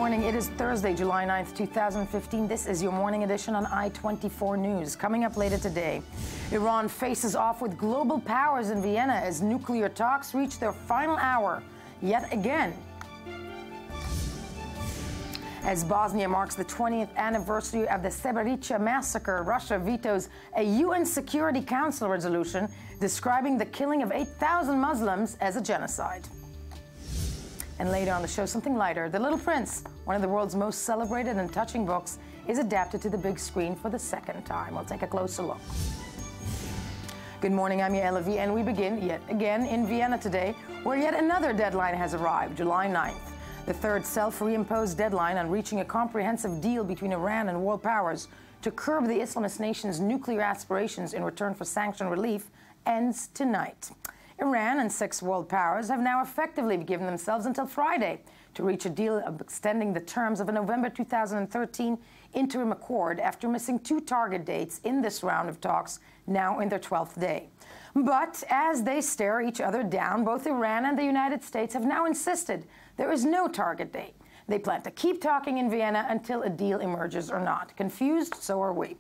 morning. It is Thursday, July 9th, 2015. This is your morning edition on I-24 News. Coming up later today, Iran faces off with global powers in Vienna as nuclear talks reach their final hour yet again. As Bosnia marks the 20th anniversary of the Srebrenica massacre, Russia vetoes a UN Security Council resolution describing the killing of 8,000 Muslims as a genocide. And later on the show, something lighter. The Little Prince, one of the world's most celebrated and touching books, is adapted to the big screen for the second time. We'll take a closer look. Good morning, I'm Yael Levi, and we begin yet again in Vienna today, where yet another deadline has arrived, July 9th. The third self-reimposed deadline on reaching a comprehensive deal between Iran and world powers to curb the Islamist nation's nuclear aspirations in return for sanction relief ends tonight. Iran and 6 world powers have now effectively given themselves until Friday to reach a deal of extending the terms of a November 2013 interim accord after missing 2 target dates in this round of talks, now in their 12th day. But as they stare each other down, both Iran and the United States have now insisted there is no target date. They plan to keep talking in Vienna until a deal emerges or not. Confused? So are we.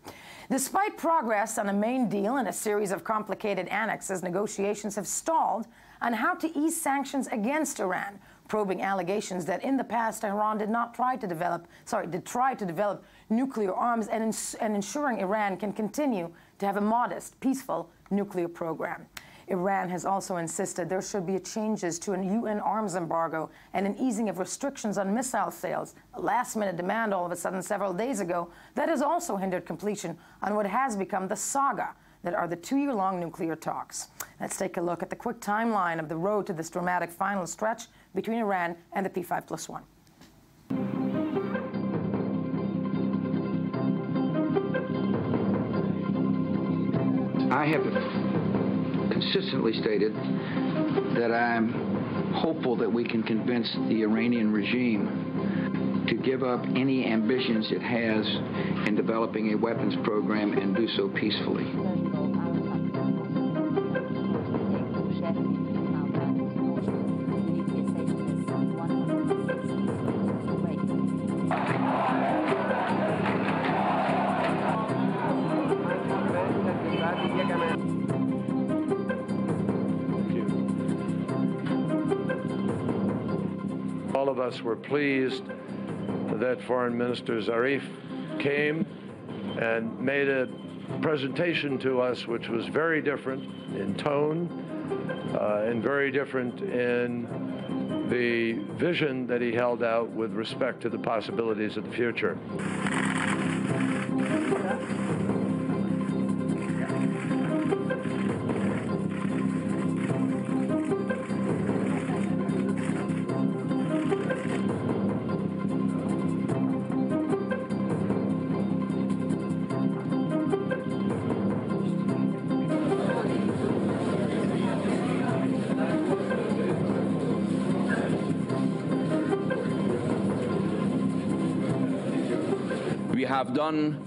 Despite progress on a main deal and a series of complicated annexes, negotiations have stalled on how to ease sanctions against Iran, probing allegations that in the past Iran did try to develop nuclear arms and ensuring Iran can continue to have a modest, peaceful nuclear program. Iran has also insisted there should be changes to a UN arms embargo and an easing of restrictions on missile sales, a last-minute demand all of a sudden several days ago that has also hindered completion on what has become the saga that are the 2-year-long nuclear talks. Let's take a look at the quick timeline of the road to this dramatic final stretch between Iran and the P5+1. I have consistently stated that I'm hopeful that we can convince the Iranian regime to give up any ambitions it has in developing a weapons program and do so peacefully. All of us were pleased that Foreign Minister Zarif came and made a presentation to us which was very different in tone and very different in the vision that he held out with respect to the possibilities of the future. We have done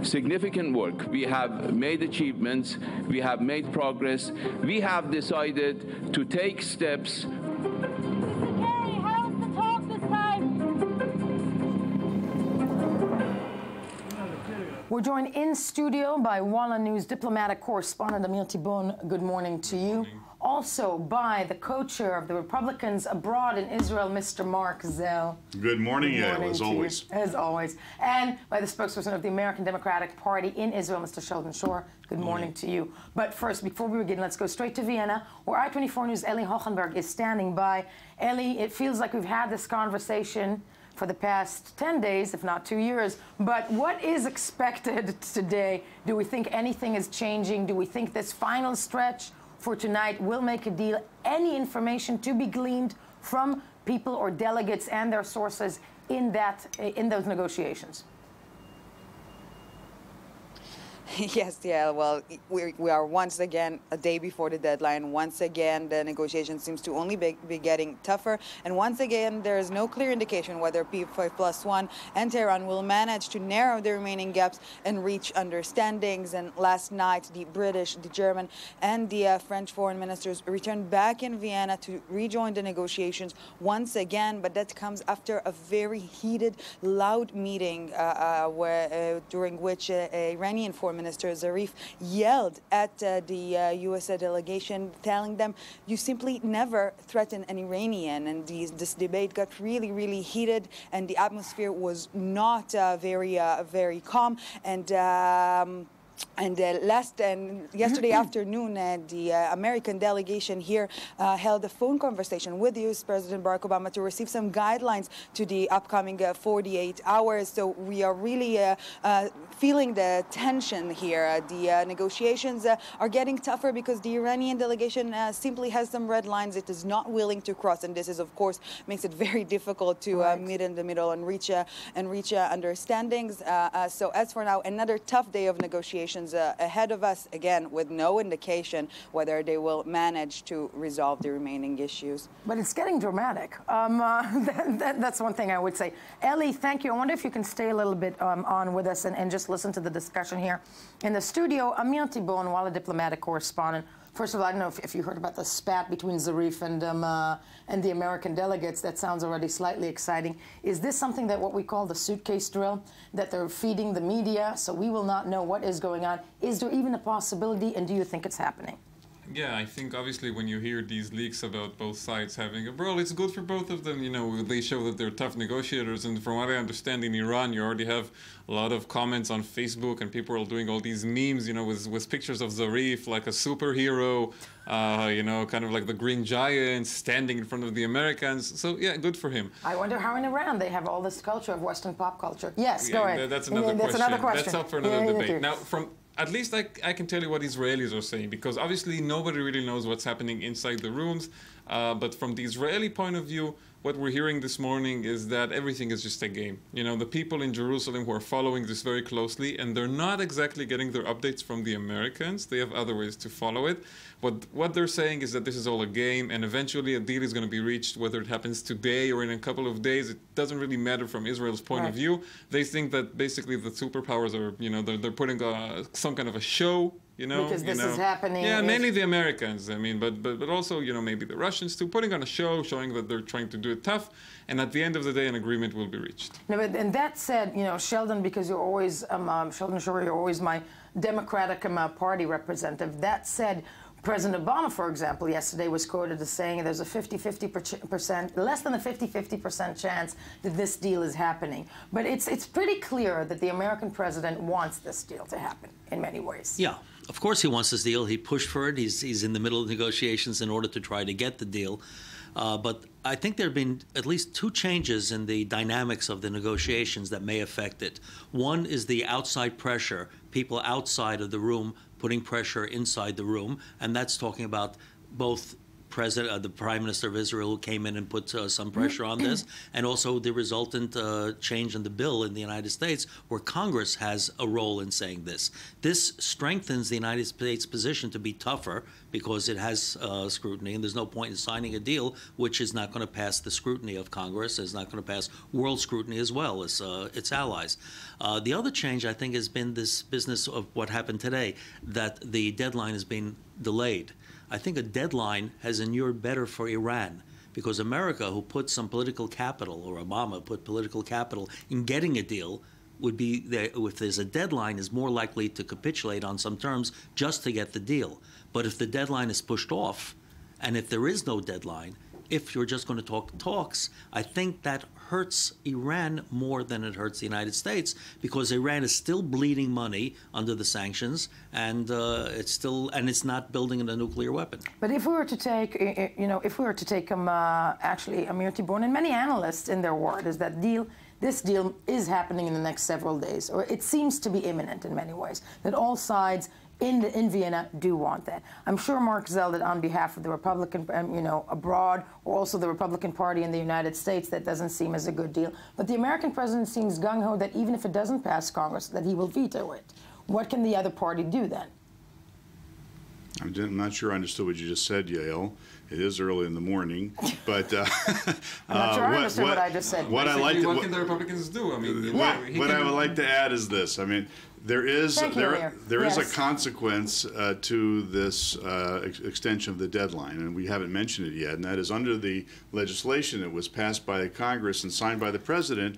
significant work. We have made achievements. We have made progress. We have decided to take steps. Mr. Kerry, how's the talk this time? We're joined in studio by Walla News diplomatic correspondent Amir Tibon. Good morning to you. Also by the co-chair of the Republicans abroad in Israel, Mr. Mark Zell. Good morning, Yael, as always. As always. And by the spokesperson of the American Democratic Party in Israel, Mr. Sheldon Shore. Good morning to you. But first, before we begin, let's go straight to Vienna, where I-24 News' Eli Hochenberg is standing by. Eli, it feels like we've had this conversation for the past 10 days, if not 2 years. But what is expected today? Do we think anything is changing? Do we think this final stretch for tonight will make a deal? Any information to be gleaned from people or delegates and their sources in those negotiations? Yes, yeah, well, we are once again a day before the deadline. Once again, the negotiation seems to only be getting tougher. And once again, there is no clear indication whether P5+1 and Tehran will manage to narrow the remaining gaps and reach understandings. And last night, the British, the German, and the French foreign ministers returned back in Vienna to rejoin the negotiations once again. But that comes after a very heated, loud meeting during which Iranian Foreign Minister Zarif yelled at the U.S. delegation, telling them, "You simply never threaten an Iranian." And this debate got really, really heated, and the atmosphere was not very calm. And yesterday afternoon, the American delegation here held a phone conversation with U.S. President Barack Obama to receive some guidelines to the upcoming 48 hours. So we are really feeling the tension here. The negotiations are getting tougher because the Iranian delegation simply has some red lines it is not willing to cross, and this is, of course, makes it very difficult to meet in the middle and reach understandings. So as for now, another tough day of negotiations ahead of us, again, with no indication whether they will manage to resolve the remaining issues. But it's getting dramatic. That's one thing I would say. Ellie, thank you. I wonder if you can stay a little bit on with us and just listen to the discussion here. In the studio, Amir Thibault, Walla diplomatic correspondent. First of all, I don't know if you heard about the spat between Zarif and the American delegates. That sounds already slightly exciting. Is this something that what we call the suitcase drill, that they're feeding the media so we will not know what is going on? Is there even a possibility, and do you think it's happening? Yeah, I think obviously when you hear these leaks about both sides having a brawl, it's good for both of them. You know, they show that they're tough negotiators. And from what I understand, in Iran, you already have a lot of comments on Facebook, and people are doing all these memes, you know, with pictures of Zarif like a superhero, you know, kind of like the Green Giant standing in front of the Americans. So, yeah, good for him. I wonder how in Iran they have all this culture of Western pop culture. Yes, yeah, go ahead. That's another question. That's up for another debate. Now, at least I can tell you what Israelis are saying, because obviously nobody really knows what's happening inside the rooms. But from the Israeli point of view, what we're hearing this morning is that everything is just a game. You know, the people in Jerusalem who are following this very closely, and they're not exactly getting their updates from the Americans. They have other ways to follow it. But what they're saying is that this is all a game, and eventually a deal is going to be reached, whether it happens today or in a couple of days. It doesn't really matter from Israel's point of view. They think that basically the superpowers are, you know, they're putting some kind of a show. You know, because this is happening. Yeah, mainly the Americans. I mean, but also, you know, maybe the Russians too, putting on a show, showing that they're trying to do it tough, and at the end of the day, an agreement will be reached. No, but and that said, you know, Sheldon, because you're always Sheldon Shore, you're always my Democratic Party representative. That said, President Obama, for example, yesterday was quoted as saying there's a 50-50%, less than a 50-50% chance that this deal is happening. But it's pretty clear that the American president wants this deal to happen in many ways. Yeah. Of course he wants this deal. He pushed for it. He's in the middle of negotiations in order to try to get the deal. But I think there have been at least two changes in the dynamics of the negotiations that may affect it. One is the outside pressure, people outside of the room putting pressure inside the room, and that's talking about both the Prime Minister of Israel, who came in and put some pressure on this, and also the resultant change in the bill in the United States, where Congress has a role in saying this. This strengthens the United States' position to be tougher because it has scrutiny, and there's no point in signing a deal which is not going to pass the scrutiny of Congress, is not going to pass world scrutiny as well as its allies. The other change, I think, has been this business of what happened today, that the deadline has been delayed. I think a deadline has inured better for Iran, because America, who put some political capital, or Obama put political capital in getting a deal, would be there, if there's a deadline, is more likely to capitulate on some terms just to get the deal. But if the deadline is pushed off, and if there is no deadline, if you're just going to talk talks, I think that hurts Iran more than it hurts the United States, because Iran is still bleeding money under the sanctions, and it's not building a nuclear weapon. But if we were to take, actually, Amir Thibault and many analysts in their word, is that this deal is happening in the next several days, or it seems to be imminent in many ways, that all sides in Vienna do want that. I'm sure Mark Zeldin, on behalf of the Republican, abroad, or also the Republican Party in the United States, that doesn't seem as a good deal. But the American president seems gung-ho that even if it doesn't pass Congress, that he will veto it. What can the other party do then? I'm not sure I understood what you just said, Yael. It is early in the morning, but I'm not sure I understood what I just said. What can the Republicans do? I mean, what I would like to add is this. I mean, there is a consequence to this extension of the deadline, and we haven't mentioned it yet, and that is under the legislation that was passed by Congress and signed by the President.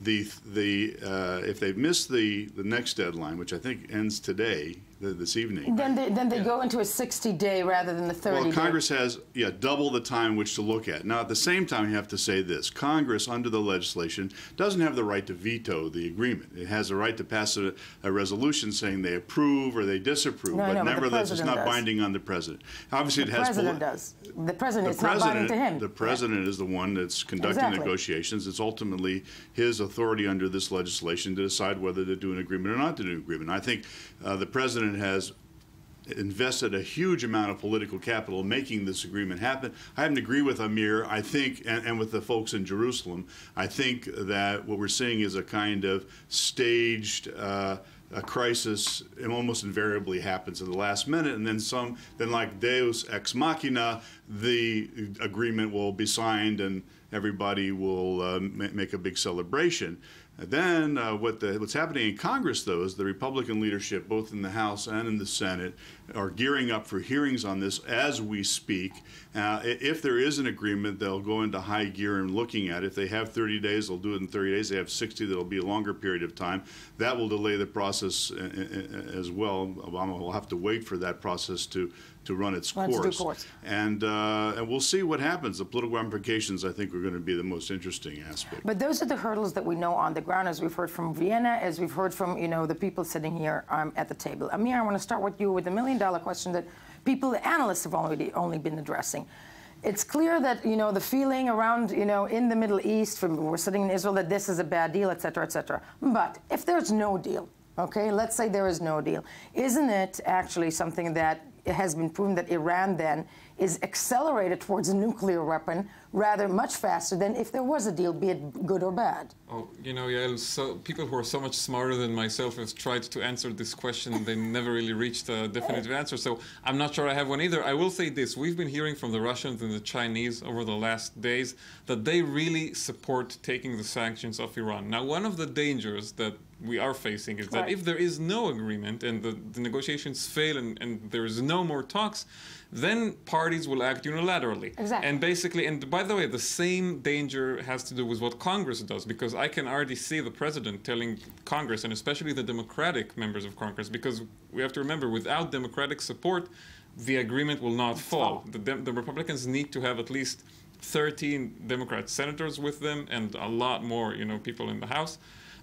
If they miss the next deadline, which I think ends today, this evening, then they go into a 60-day rather than the 30-day. Well, Congress has double the time which to look at. Now, at the same time, you have to say this: Congress, under the legislation, doesn't have the right to veto the agreement. It has the right to pass a resolution saying they approve or they disapprove, but nevertheless, it's not binding on the president. Obviously, it has. The president does. The president is not binding to him. The president is the one that's conducting negotiations. It's ultimately his authority under this legislation to decide whether to do an agreement or not to do an agreement. I think the president has invested a huge amount of political capital in making this agreement happen. I happen to agree with Amir. I think, and with the folks in Jerusalem, I think that what we're seeing is a kind of staged a crisis. It almost invariably happens at the last minute, and then like Deus ex machina, the agreement will be signed and everybody will make a big celebration. And then what's happening in Congress, though, is the Republican leadership, both in the House and in the Senate, are gearing up for hearings on this as we speak. If there is an agreement, they'll go into high gear and looking at it. If they have 30 days, they'll do it in 30 days. They have 60, that'll be a longer period of time. That will delay the process as well. Obama will have to wait for that process to run its course. And we'll see what happens. The political ramifications, I think, are going to be the most interesting aspect. But those are the hurdles that we know on the ground, as we've heard from Vienna, as we've heard from, the people sitting here at the table. Amir, I want to start with you with the million-dollar question that people, the analysts, have only been addressing. It's clear that, the feeling around, in the Middle East, we're sitting in Israel, that this is a bad deal, et cetera, et cetera. But if there's no deal, okay, let's say there is no deal, isn't it actually something that it has been proven that Iran then is accelerated towards a nuclear weapon rather much faster than if there was a deal, be it good or bad? Oh, Yael, so people who are so much smarter than myself have tried to answer this question. They never really reached a definitive answer, so I'm not sure I have one either. I will say this. We've been hearing from the Russians and the Chinese over the last days that they really support taking the sanctions off Iran. Now, one of the dangers that we are facing is that if there is no agreement and the negotiations fail and there is no more talks, then parties will act unilaterally. Exactly. And basically, and by the way, the same danger has to do with what Congress does, because I can already see the president telling Congress, and especially the Democratic members of Congress, because we have to remember, without Democratic support, the agreement will not fall. The Republicans need to have at least 13 Democrat senators with them and a lot more, people in the House.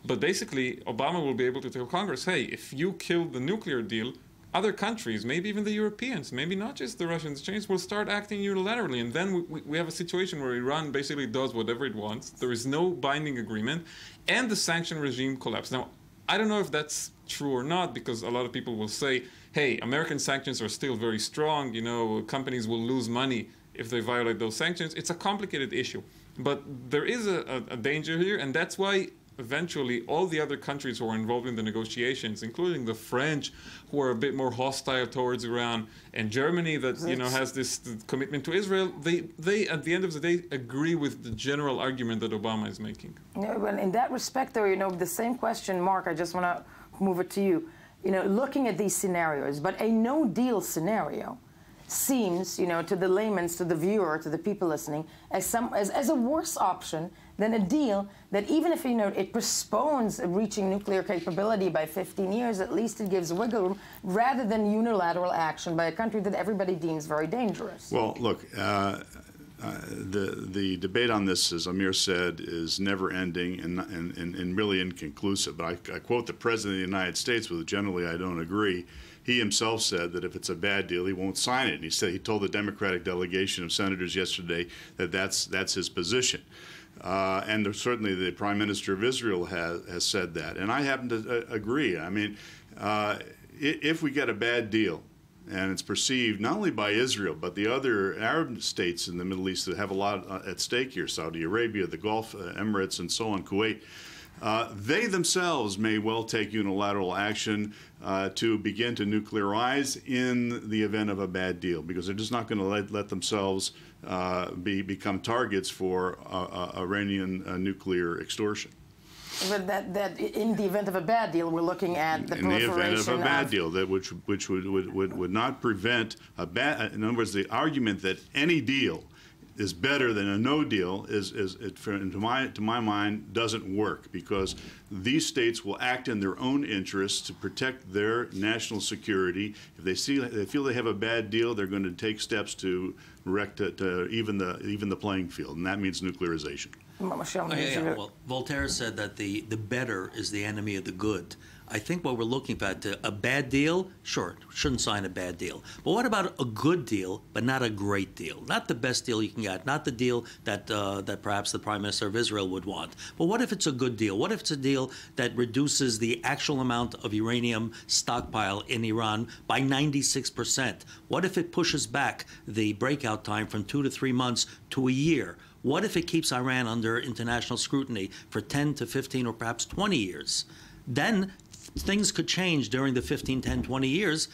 But basically, Obama will be able to tell Congress, hey, if you kill the nuclear deal, other countries, maybe even the Europeans, maybe not just the Russians, Chinese, will start acting unilaterally. And then we have a situation where Iran basically does whatever it wants. There is no binding agreement, and the sanction regime collapses. Now, I don't know if that's true or not, because a lot of people will say, hey, American sanctions are still very strong. Companies will lose money if they violate those sanctions. It's a complicated issue. But there is a danger here, and that's why eventually all the other countries who are involved in the negotiations, including the French, who are a bit more hostile towards Iran, and Germany that has this commitment to Israel, they at the end of the day agree with the general argument that Obama is making. Well, in that respect, though, the same question, Mark, I just want to move it to you. Looking at these scenarios, but a no-deal scenario seems, to the layman, to the viewer, to the people listening, as a worse option than a deal that, even if it postpones reaching nuclear capability by 15 years, at least it gives wiggle room, rather than unilateral action by a country that everybody deems very dangerous. Well, look, the debate on this, as Amir said, is never-ending and really inconclusive. But I quote the President of the United States, with generally I don't agree. He himself said that if it's a bad deal, he won't sign it. And he told the Democratic delegation of senators yesterday that that's his position. And certainly the Prime Minister of Israel has said that. And I happen to agree. I mean, if we get a bad deal, and it's perceived not only by Israel, but the other Arab states in the Middle East that have a lot at stake here, Saudi Arabia, the Gulf Emirates, and so on, Kuwait, they themselves may well take unilateral action to begin to nuclearize in the event of a bad deal, because they're just not going to let themselves become targets for Iranian nuclear extortion. But that in the event of a bad deal, we're looking at the proliferation in the event of a bad deal, which would not prevent a bad. In other words, the argument that any deal is better than a no deal to my mind, doesn't work, because these states will act in their own interests to protect their national security. If they feel they have a bad deal, they're going to take steps to even the playing field, and that means nuclearization. Well, Voltaire said that the better is the enemy of the good. I think what we're looking at, a bad deal, sure, shouldn't sign a bad deal. But what about a good deal, but not a great deal? Not the best deal you can get, not the deal that that perhaps the Prime Minister of Israel would want. But what if it's a good deal? What if it's a deal that reduces the actual amount of uranium stockpile in Iran by 96%? What if it pushes back the breakout time from 2 to 3 months to a year? What if it keeps Iran under international scrutiny for 10 to 15 or perhaps 20 years? Then things could change during the 15, 10, 20 years,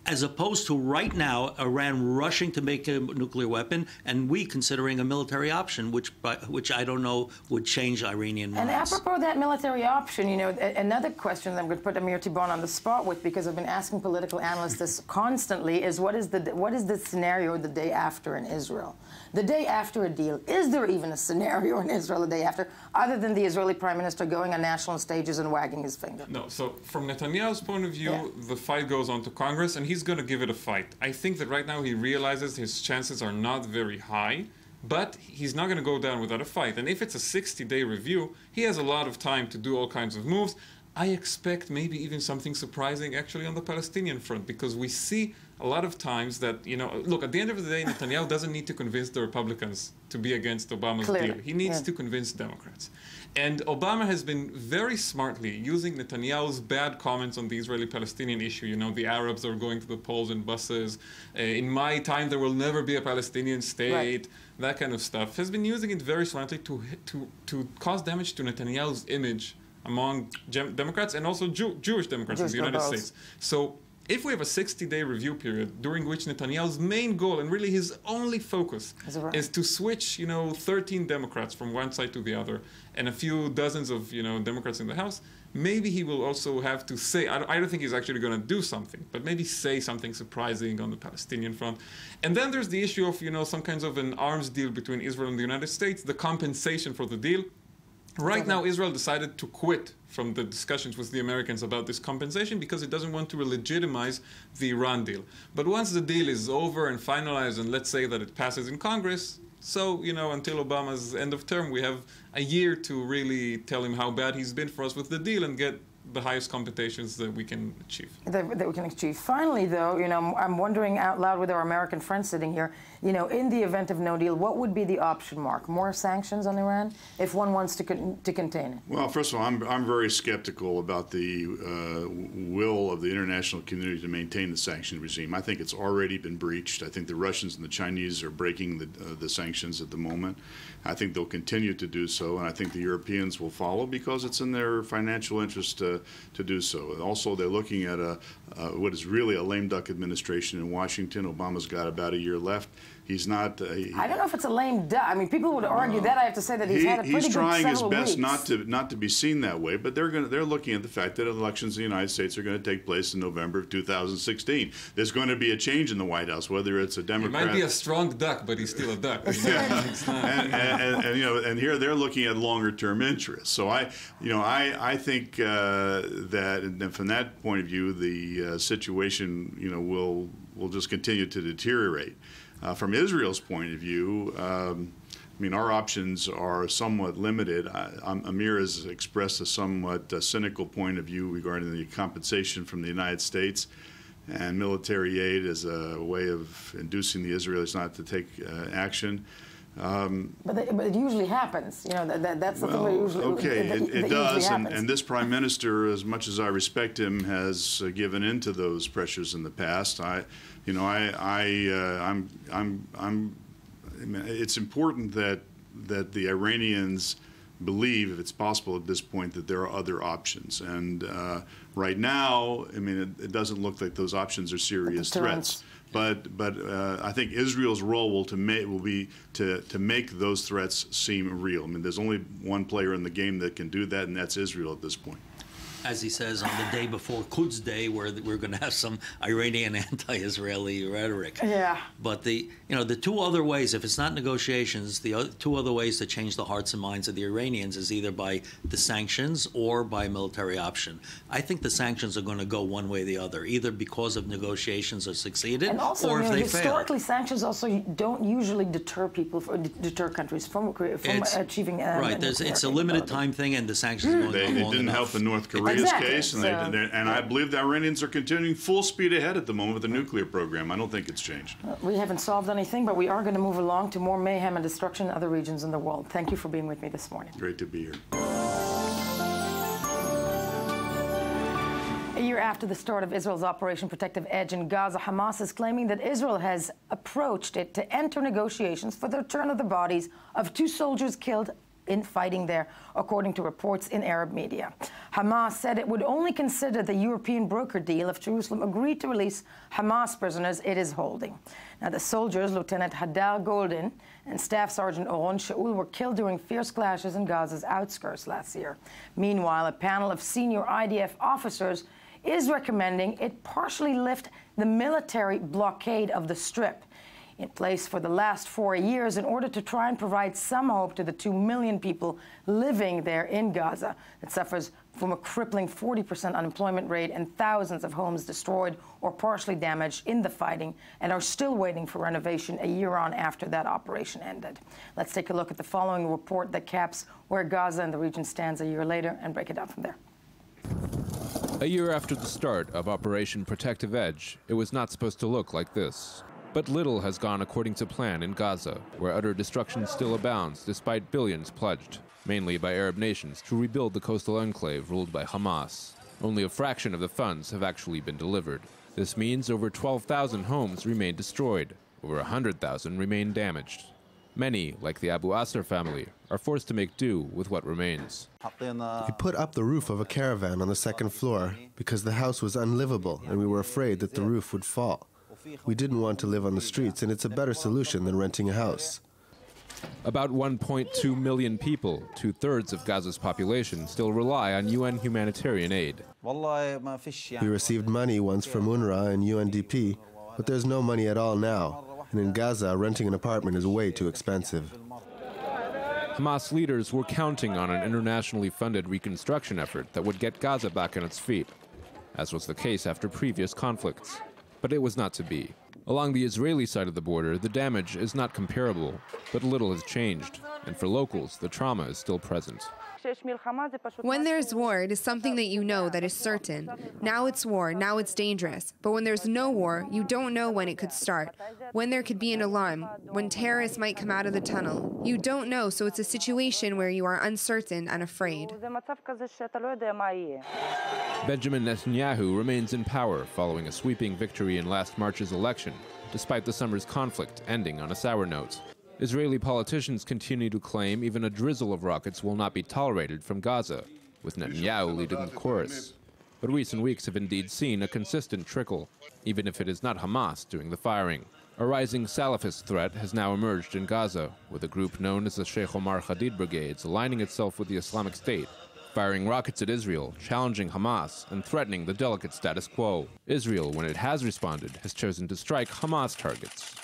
as opposed to right now, Iran rushing to make a nuclear weapon and we considering a military option, which I don't know would change Iranian minds. And apropos that military option, you know, another question that I'm going to put Amir Tibon on the spot with, because I've been asking political analysts this constantly, is what is the scenario the day after in Israel? The day after a deal, is there even a scenario in Israel the day after, other than the Israeli Prime Minister going on national stages and wagging his finger? No, so from Netanyahu's point of view, the fight goes on to Congress, and he's going to give it a fight. I think that right now he realizes his chances are not very high, but he's not going to go down without a fight. And if it's a 60-day review, he has a lot of time to do all kinds of moves. I expect maybe even something surprising actually on the Palestinian front, because we see a lot of times that, you know, look, at the end of the day, Netanyahu doesn't need to convince the Republicans to be against Obama's deal. He needs to convince Democrats. And Obama has been very smartly using Netanyahu's bad comments on the Israeli-Palestinian issue. You know, the Arabs are going to the polls in buses. In my time, there will never be a Palestinian state. That kind of stuff. Has been using it very smartly to cause damage to Netanyahu's image among Democrats and also Jewish Democrats in the United States. So if we have a 60-day review period during which Netanyahu's main goal and really his only focus is to switch, you know, 13 Democrats from one side to the other and a few dozens of, you know, Democrats in the House, maybe he will also have to say, I don't think he's actually going to do something, but maybe say something surprising on the Palestinian front. And then there's the issue of, you know, some kinds of an arms deal between Israel and the United States, the compensation for the deal. Right now, Israel decided to quit from the discussions with the Americans about this compensation because it doesn't want to legitimize the Iran deal. But once the deal is over and finalized, and let's say that it passes in Congress, so, you know, until Obama's end of term, we have a year to really tell him how bad he's been for us with the deal and get the highest compensations that we can achieve. That we can achieve. Finally, though, you know, I'm wondering out loud with our American friends sitting here, you know, in the event of no deal, what would be the option, Mark? More sanctions on Iran if one wants to contain it? Well, first of all, I'm very skeptical about the will of the international community to maintain the sanction regime. I think it's already been breached. I think the Russians and the Chinese are breaking the sanctions at the moment. I think they'll continue to do so, and I think the Europeans will follow because it's in their financial interest to do so. And also, they're looking at what is really a lame duck administration in Washington. Obama's got about a year left. He's not. I don't know if it's a lame duck. I mean, people would argue that. I have to say that he's had a pretty good several weeks. He's trying his best not to be seen that way. But they're looking at the fact that elections in the United States are going to take place in November of 2016. There's going to be a change in the White House, whether it's a Democrat. He might be a strong duck, but he's still a duck. and you know, and here they're looking at longer-term interests. So I think that from that point of view, the situation, you know, will just continue to deteriorate. From Israel's point of view, I mean, our options are somewhat limited. Amir has expressed a somewhat cynical point of view regarding the compensation from the United States and military aid as a way of inducing the Israelis not to take action. But it usually happens. You know, that's the thing that usually it does, and this Prime Minister, as much as I respect him, has given in to those pressures in the past. It's important that the Iranians believe, if it's possible at this point, that there are other options. And right now, I mean, it doesn't look like those options are serious threats. But I think Israel's role will be to make those threats seem real. I mean, there's only one player in the game that can do that, and that's Israel at this point. As he says, on the day before Quds Day, where we're going to have some Iranian anti-Israeli rhetoric. Yeah. But the two other ways, if it's not negotiations, the two other ways to change the hearts and minds of the Iranians is either by the sanctions or by military option. I think the sanctions are going to go one way or the other, either because of negotiations are succeeded, and also, or if they fail. Historically, sanctions also don't usually deter countries from achieving. Right. It's a limited time thing, and the sanctions are going They long didn't enough. help in North Korea. Case, and, I believe the Iranians are continuing full speed ahead at the moment with the nuclear program. I don't think it's changed. We haven't solved anything, but we are going to move along to more mayhem and destruction in other regions in the world. Thank you for being with me this morning. Great to be here. A year after the start of Israel's Operation Protective Edge in Gaza, Hamas is claiming that Israel has approached it to enter negotiations for the return of the bodies of 2 soldiers killed in fighting there, according to reports in Arab media. Hamas said it would only consider the European broker deal if Jerusalem agreed to release Hamas prisoners it is holding. Now, the soldiers, Lieutenant Hadar Golden and Staff Sergeant Oron Shaul, were killed during fierce clashes in Gaza's outskirts last year. Meanwhile, a panel of senior IDF officers is recommending it partially lift the military blockade of the Strip, in place for the last 4 years, in order to try and provide some hope to the 2 million people living there in Gaza that suffers from a crippling 40% unemployment rate and thousands of homes destroyed or partially damaged in the fighting and are still waiting for renovation a year on after that operation ended. Let's take a look at the following report that caps where Gaza and the region stands a year later and break it down from there. A year after the start of Operation Protective Edge, it was not supposed to look like this. But little has gone according to plan in Gaza, where utter destruction still abounds despite billions pledged, mainly by Arab nations, to rebuild the coastal enclave ruled by Hamas. Only a fraction of the funds have actually been delivered. This means over 12,000 homes remain destroyed, over 100,000 remain damaged. Many, like the Abu Asr family, are forced to make do with what remains. We put up the roof of a caravan on the second floor because the house was unlivable and we were afraid that the roof would fall. We didn't want to live on the streets, and it's a better solution than renting a house. About 1.2 million people, 2/3 of Gaza's population, still rely on UN humanitarian aid. We received money once from UNRWA and UNDP, but there's no money at all now. And in Gaza, renting an apartment is way too expensive. Hamas leaders were counting on an internationally funded reconstruction effort that would get Gaza back on its feet, as was the case after previous conflicts. But it was not to be. Along the Israeli side of the border, the damage is not comparable, but little has changed, and for locals, the trauma is still present. When there's war, it is something that you know that is certain. Now it's war, now it's dangerous. But when there's no war, you don't know when it could start, when there could be an alarm, when terrorists might come out of the tunnel. You don't know, so it's a situation where you are uncertain and afraid. Benjamin Netanyahu remains in power following a sweeping victory in last March's election, despite the summer's conflict ending on a sour note. Israeli politicians continue to claim even a drizzle of rockets will not be tolerated from Gaza, with Netanyahu leading the chorus. But recent weeks have indeed seen a consistent trickle, even if it is not Hamas doing the firing. A rising Salafist threat has now emerged in Gaza, with a group known as the Sheikh Omar Khadid Brigades aligning itself with the Islamic State, firing rockets at Israel, challenging Hamas, and threatening the delicate status quo. Israel, when it has responded, has chosen to strike Hamas targets.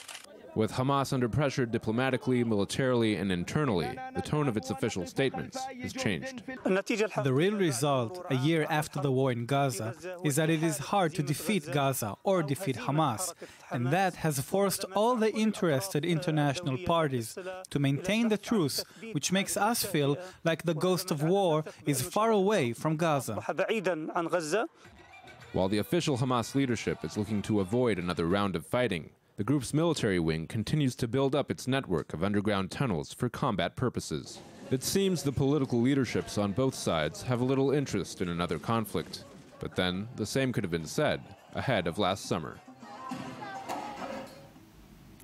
With Hamas under pressure diplomatically, militarily, and internally, the tone of its official statements has changed. The real result, a year after the war in Gaza, is that it is hard to defeat Gaza or defeat Hamas, and that has forced all the interested international parties to maintain the truce, which makes us feel like the ghost of war is far away from Gaza. While the official Hamas leadership is looking to avoid another round of fighting, the group's military wing continues to build up its network of underground tunnels for combat purposes. It seems the political leaderships on both sides have a little interest in another conflict. But then, the same could have been said ahead of last summer.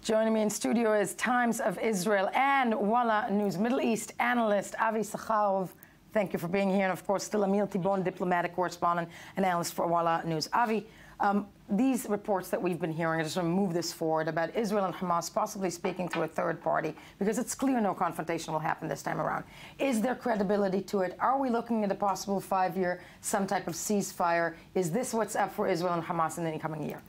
Joining me in studio is Times of Israel and Walla News Middle East analyst Avi Sakharov. Thank you for being here. And of course, still Emil Tibon, diplomatic correspondent and analyst for Walla News. Avi, these reports that we've been hearing, I just want to move this forward, about Israel and Hamas possibly speaking to a third party, because it's clear no confrontation will happen this time around. Is there credibility to it? Are we looking at a possible 5-year, some type of ceasefire? Is this what's up for Israel and Hamas in the incoming year?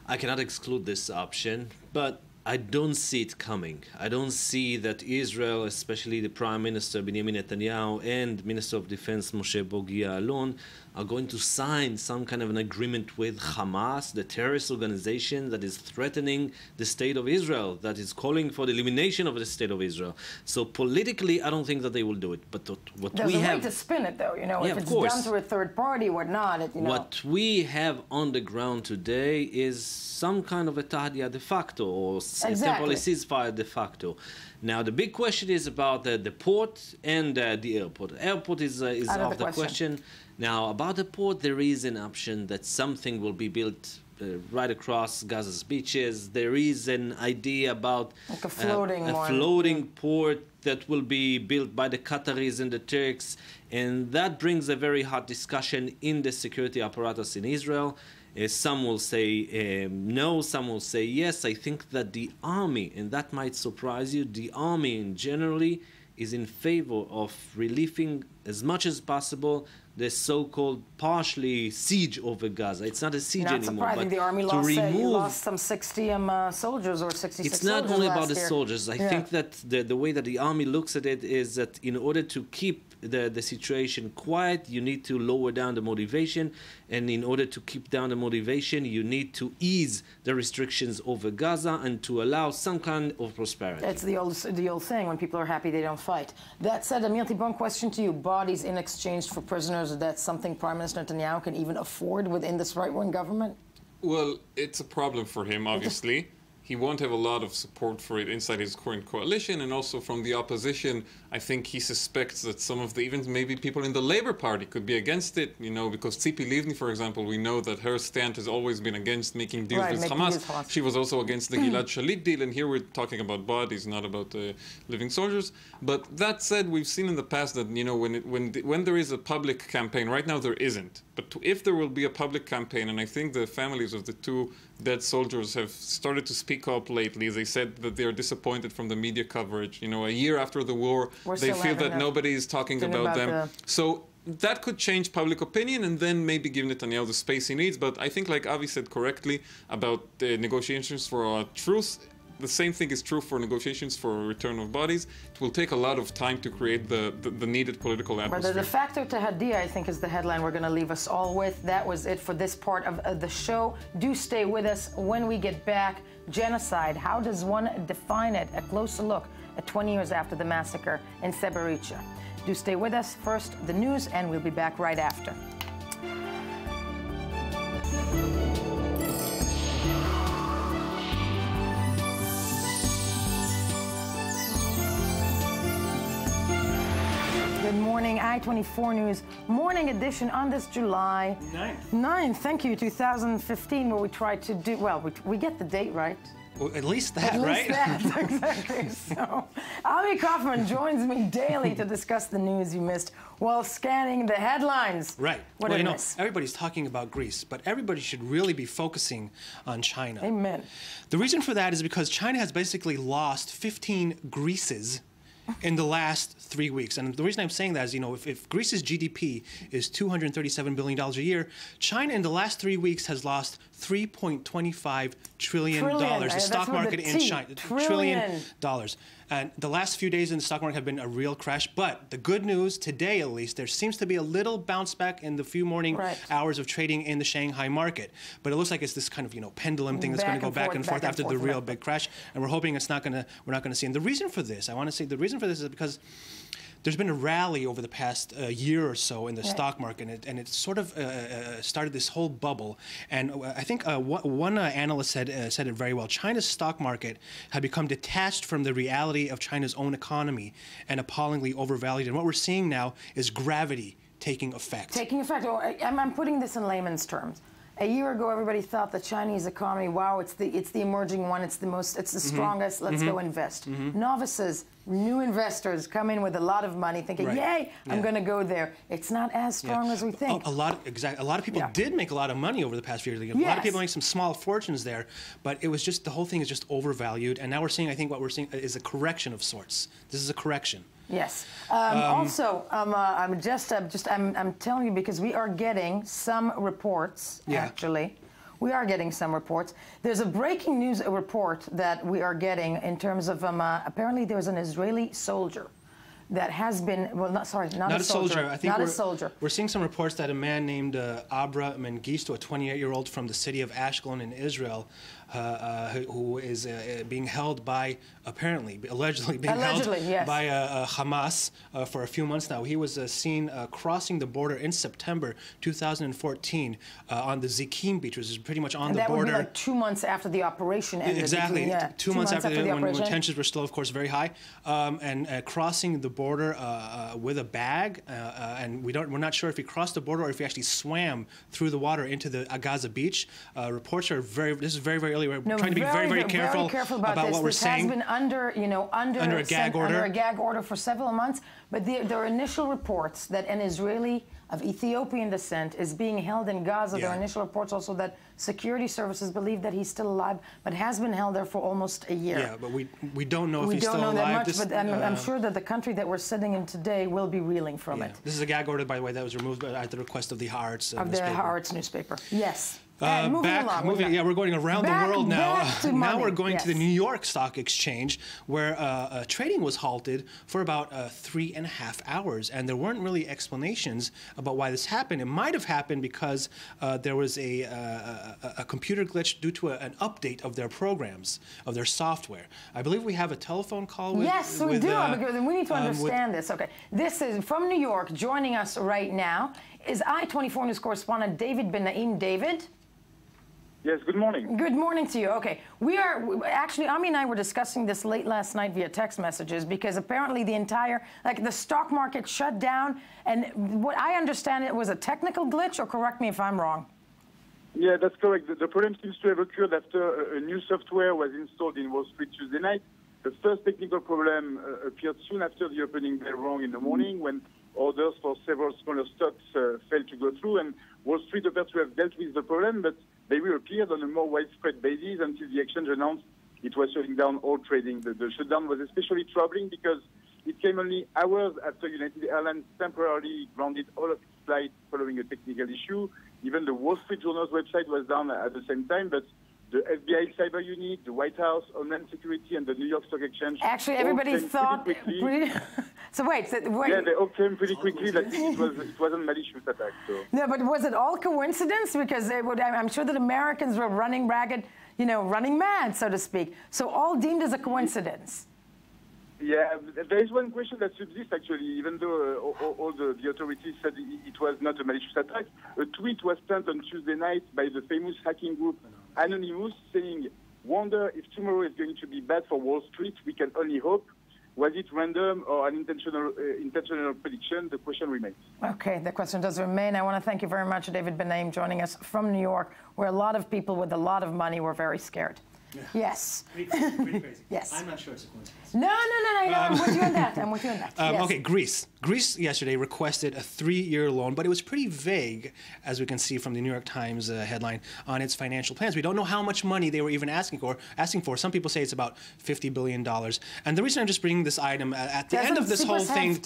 I cannot exclude this option, but I don't see it coming. I don't see that Israel, especially the Prime Minister Benjamin Netanyahu and Minister of Defense Moshe Bogi Ya'alon, are going to sign some kind of an agreement with Hamas, the terrorist organization that is threatening the state of Israel, that is calling for the elimination of the state of Israel. So politically, I don't think that they will do it. But what There's we have... There's a way to spin it, though, if it's done through a third party or not. What we have on the ground today is some kind of a tahdia de facto, or temporary ceasefire de facto. Now, the big question is about the port and the airport. The airport is out of the question. Now, about the port, there is an option that something will be built right across Gaza's beaches. There is an idea about like a floating, floating port that will be built by the Qataris and the Turks. And that brings a very hot discussion in the security apparatus in Israel. Some will say no, some will say yes. I think that the army, and that might surprise you, the army in generally is in favor of relieving as much as possible the so-called partially siege over Gaza. It's not a siege anymore. Not surprising. The army lost some 60 soldiers or 66 soldiers. It's not only about the soldiers. I think that the way that the army looks at it is that in order to keep the situation quiet, you need to lower down the motivation, and in order to keep down the motivation, you need to ease the restrictions over Gaza and to allow some kind of prosperity. That's the old saying: when people are happy, they don't fight. That said, Amir Tibon, question to you: bodies in exchange for prisoners, is that something Prime Minister Netanyahu can even afford within this right-wing government? Well, it's a problem for him, obviously. He won't have a lot of support for it inside his current coalition, and also from the opposition. I think he suspects that some of the, even maybe people in the Labour Party could be against it, because Tzipi Livni, for example, we know that her stand has always been against making deals with Hamas. She was also against the Gilad Shalit deal, and here we're talking about bodies, not about living soldiers. But that said, we've seen in the past that, when there is a public campaign, right now there isn't. But if there will be a public campaign, and I think the families of the two dead soldiers have started to speak up lately. They said that they are disappointed from the media coverage. A year after the war, they feel that nobody is talking about them. So that could change public opinion and then maybe give Netanyahu the space he needs. But I think, like Avi said correctly about the negotiations for a truce, the same thing is true for negotiations for a return of bodies. It will take a lot of time to create the needed political atmosphere. But the factor to Hadia, I think, is the headline we're going to leave us all with. That was it for this part of the show. Do stay with us. When we get back, genocide, how does one define it? A closer look at 20 years after the massacre in Srebrenica. Do stay with us. First, the news, and we'll be back right after. Good morning, I-24 News Morning Edition on this July 9th. Thank you, 2015, where we tried to do, well, we get the date right. Well, at least that, right? At least that, exactly. So, Ami Kaufman joins me daily to discuss the news you missed while scanning the headlines. Right. What did I miss? Everybody's talking about Greece, but everybody should really be focusing on China. Amen. The reason for that is because China has basically lost 15 Greeces in the last 3 weeks. And the reason I'm saying that is, if Greece's GDP is $237 billion a year, China in the last 3 weeks has lost $3.25 trillion. The stock market in China, $1 trillion. And the last few days in the stock market have been a real crash. But the good news, today at least, there seems to be a little bounce back in the few morning hours of trading in the Shanghai market. But it looks like it's this kind of, pendulum thing that's going to go back and forth after the real big crash. And we're hoping we're not going to see. And the reason for this, I want to say, the reason for this is because there's been a rally over the past year or so in the stock market, and it sort of started this whole bubble. And I think one analyst said it very well. China's stock market had become detached from the reality of China's own economy and appallingly overvalued. And what we're seeing now is gravity taking effect. Taking effect. I'm putting this in layman's terms. A year ago, everybody thought the Chinese economy, wow, it's the emerging one, it's the strongest, let's go invest. Novices, new investors come in with a lot of money thinking, yay, I'm going to go there. It's not as strong as we think. A lot of people did make a lot of money over the past few years. A lot of people make some small fortunes there, but it was just, the whole thing is just overvalued. And now we're seeing, I think what we're seeing is a correction of sorts. This is a correction. Yes. Also, I'm telling you because we are getting some reports, actually. We are getting some reports. There's a breaking news report that we are getting in terms of, apparently there was an Israeli soldier that has been, well, not a soldier. I think we're seeing some reports that a man named Abra Mengistu, a 28-year-old from the city of Ashkelon in Israel, who is being held by, allegedly held by Hamas for a few months now. He was seen crossing the border in September 2014 on the Zikim beach, which is pretty much on the border. That would be like 2 months after the operation ended. Exactly, 2 months after when tensions were still, of course, very high, and crossing the border with a bag, and we're not sure if he crossed the border or if he actually swam through the water into the Gaza beach. Reports are this is very early. We're trying to be very careful about what we're saying. This has been under a gag order for several months. But there are initial reports that an Israeli of Ethiopian descent is being held in Gaza. There are initial reports also that security services believe that he's still alive, but has been held there for almost a year. Yeah, but we don't know if he's still alive. We don't know that much, but I'm sure that the country that we're sitting in today will be reeling from it. This is a gag order, by the way, that was removed at the request of the Haaretz newspaper. Of the Haaretz newspaper, yes. We're going around the world now. Now we're going to the New York Stock Exchange, where trading was halted for about 3.5 hours, and there weren't really explanations about why this happened. It might have happened because there was a computer glitch due to an update of their programs, of their software. I believe we have a telephone call with... Yes, we do, because we need to understand this. Okay, this is from New York. Joining us right now is I-24 News correspondent David Ben Naim. David? Yes, good morning. Good morning to you. Okay, we are actually, Ami and I were discussing this late last night via text messages because apparently the entire, the stock market shut down, and what I understand it was a technical glitch, or correct me if I'm wrong. Yeah, that's correct. The problem seems to have occurred after a new software was installed in Wall Street Tuesday night. The first technical problem appeared soon after the opening bell rang in the morning, when orders for several smaller stocks failed to go through, and Wall Street appears to have dealt with the problem, but they reappeared on a more widespread basis until the exchange announced it was shutting down all trading. The shutdown was especially troubling because it came only hours after United Airlines temporarily grounded all of its flights following a technical issue. Even the Wall Street Journal's website was down at the same time, but the FBI cyber unit, the White House, Homeland Security, and the New York Stock Exchange. Actually, everybody thought. So wait. Yeah, they all came pretty quickly that it wasn't malicious attack. So. No, but was it all coincidence? Because I'm sure that Americans were running ragged, running mad, so to speak. So all deemed as a coincidence. Yeah, there is one question that subsists, actually, even though all the authorities said it was not a malicious attack. A tweet was sent on Tuesday night by the famous hacking group Anonymous saying, "Wonder if tomorrow is going to be bad for Wall Street. We can only hope." Was it random or an intentional prediction? The question remains. Okay, the question does remain. I want to thank you very much, David Ben Naim, joining us from New York, where a lot of people with a lot of money were very scared. Yeah. Yes. Pretty crazy. Yes. I'm not sure it's a coincidence. No. I'm with you on that. Yes. Okay, Greece. Greece yesterday requested a 3-year loan, but it was pretty vague, as we can see from the New York Times headline, on its financial plans. We don't know how much money they were even asking for. Some people say it's about $50 billion. And the reason I'm just bringing this item at the end of this whole thing...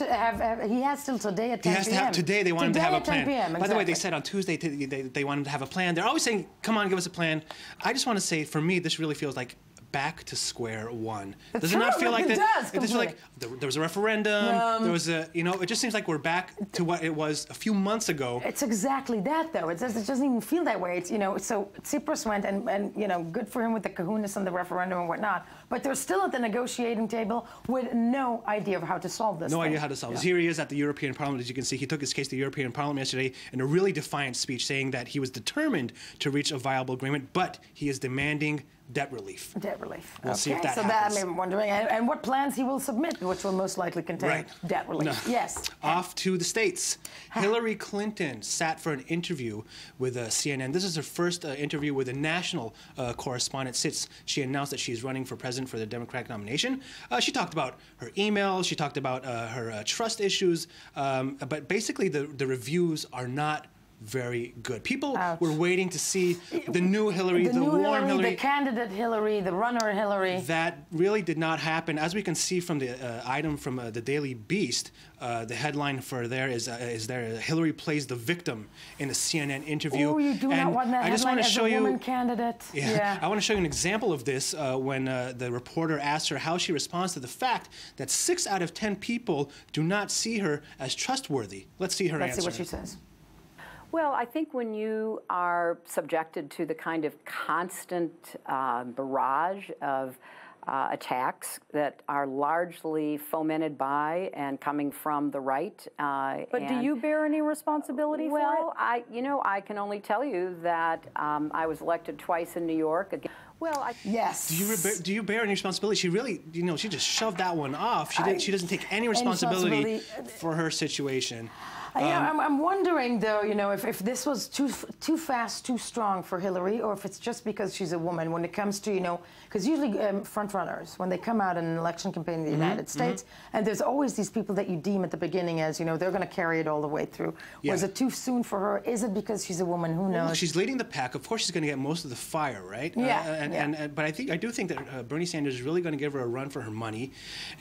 he has till today at 10 He has to have today. They want him to have a plan. PM, By the way, they said on Tuesday they want him to have a plan. They're always saying, come on, give us a plan. I just want to say, for me, this really feels like back to square one. Does it not feel like that? It does. Like there was a referendum. There was a, it just seems like we're back to what it was a few months ago. It's exactly that, though. It doesn't even feel that way. It's, so Tsipras went and good for him with the kahunas and the referendum and whatnot. But they're still at the negotiating table with no idea of how to solve this. No idea how to solve this. Here he is at the European Parliament, as you can see. He took his case to the European Parliament yesterday in a really defiant speech, saying that he was determined to reach a viable agreement, but he is demanding debt relief. Debt relief. We'll see if that so happens. I'm wondering, and what plans he will submit, which will most likely contain debt relief. No. Yes. Off to the States. Hillary Clinton sat for an interview with CNN. This is her first interview with a national correspondent since she announced that she's running for president for the Democratic nomination. She talked about her emails. She talked about her trust issues. But basically, the reviews are not very good. People were waiting to see the new Hillary, the warm Hillary, the candidate Hillary, the runner Hillary. That really did not happen. As we can see from the item from the Daily Beast, the headline for there is Hillary plays the victim in a CNN interview. Oh, you do not want that headline as a woman candidate. Yeah, I want to show you an example of this when the reporter asked her how she responds to the fact that 6 out of 10 people do not see her as trustworthy. Let's see her answer. Let's see what she says. Well, I think when you are subjected to the kind of constant barrage of attacks that are largely fomented by and coming from the right. But do you bear any responsibility for it? Well, I can only tell you that I was elected twice in New York. Well, yes. Do you bear any responsibility? She really, she just shoved that one off. She doesn't take any responsibility for her situation. I'm wondering, though, if this was too fast, too strong for Hillary, or if it's just because she's a woman when it comes to, because usually front runners, when they come out in an election campaign in the United States, and there's always these people that you deem at the beginning as, they're going to carry it all the way through. Yeah. Was it too soon for her? Is it because she's a woman? Who knows? Well, she's leading the pack. Of course, she's going to get most of the fire, right? Yeah. But I do think that Bernie Sanders is really going to give her a run for her money,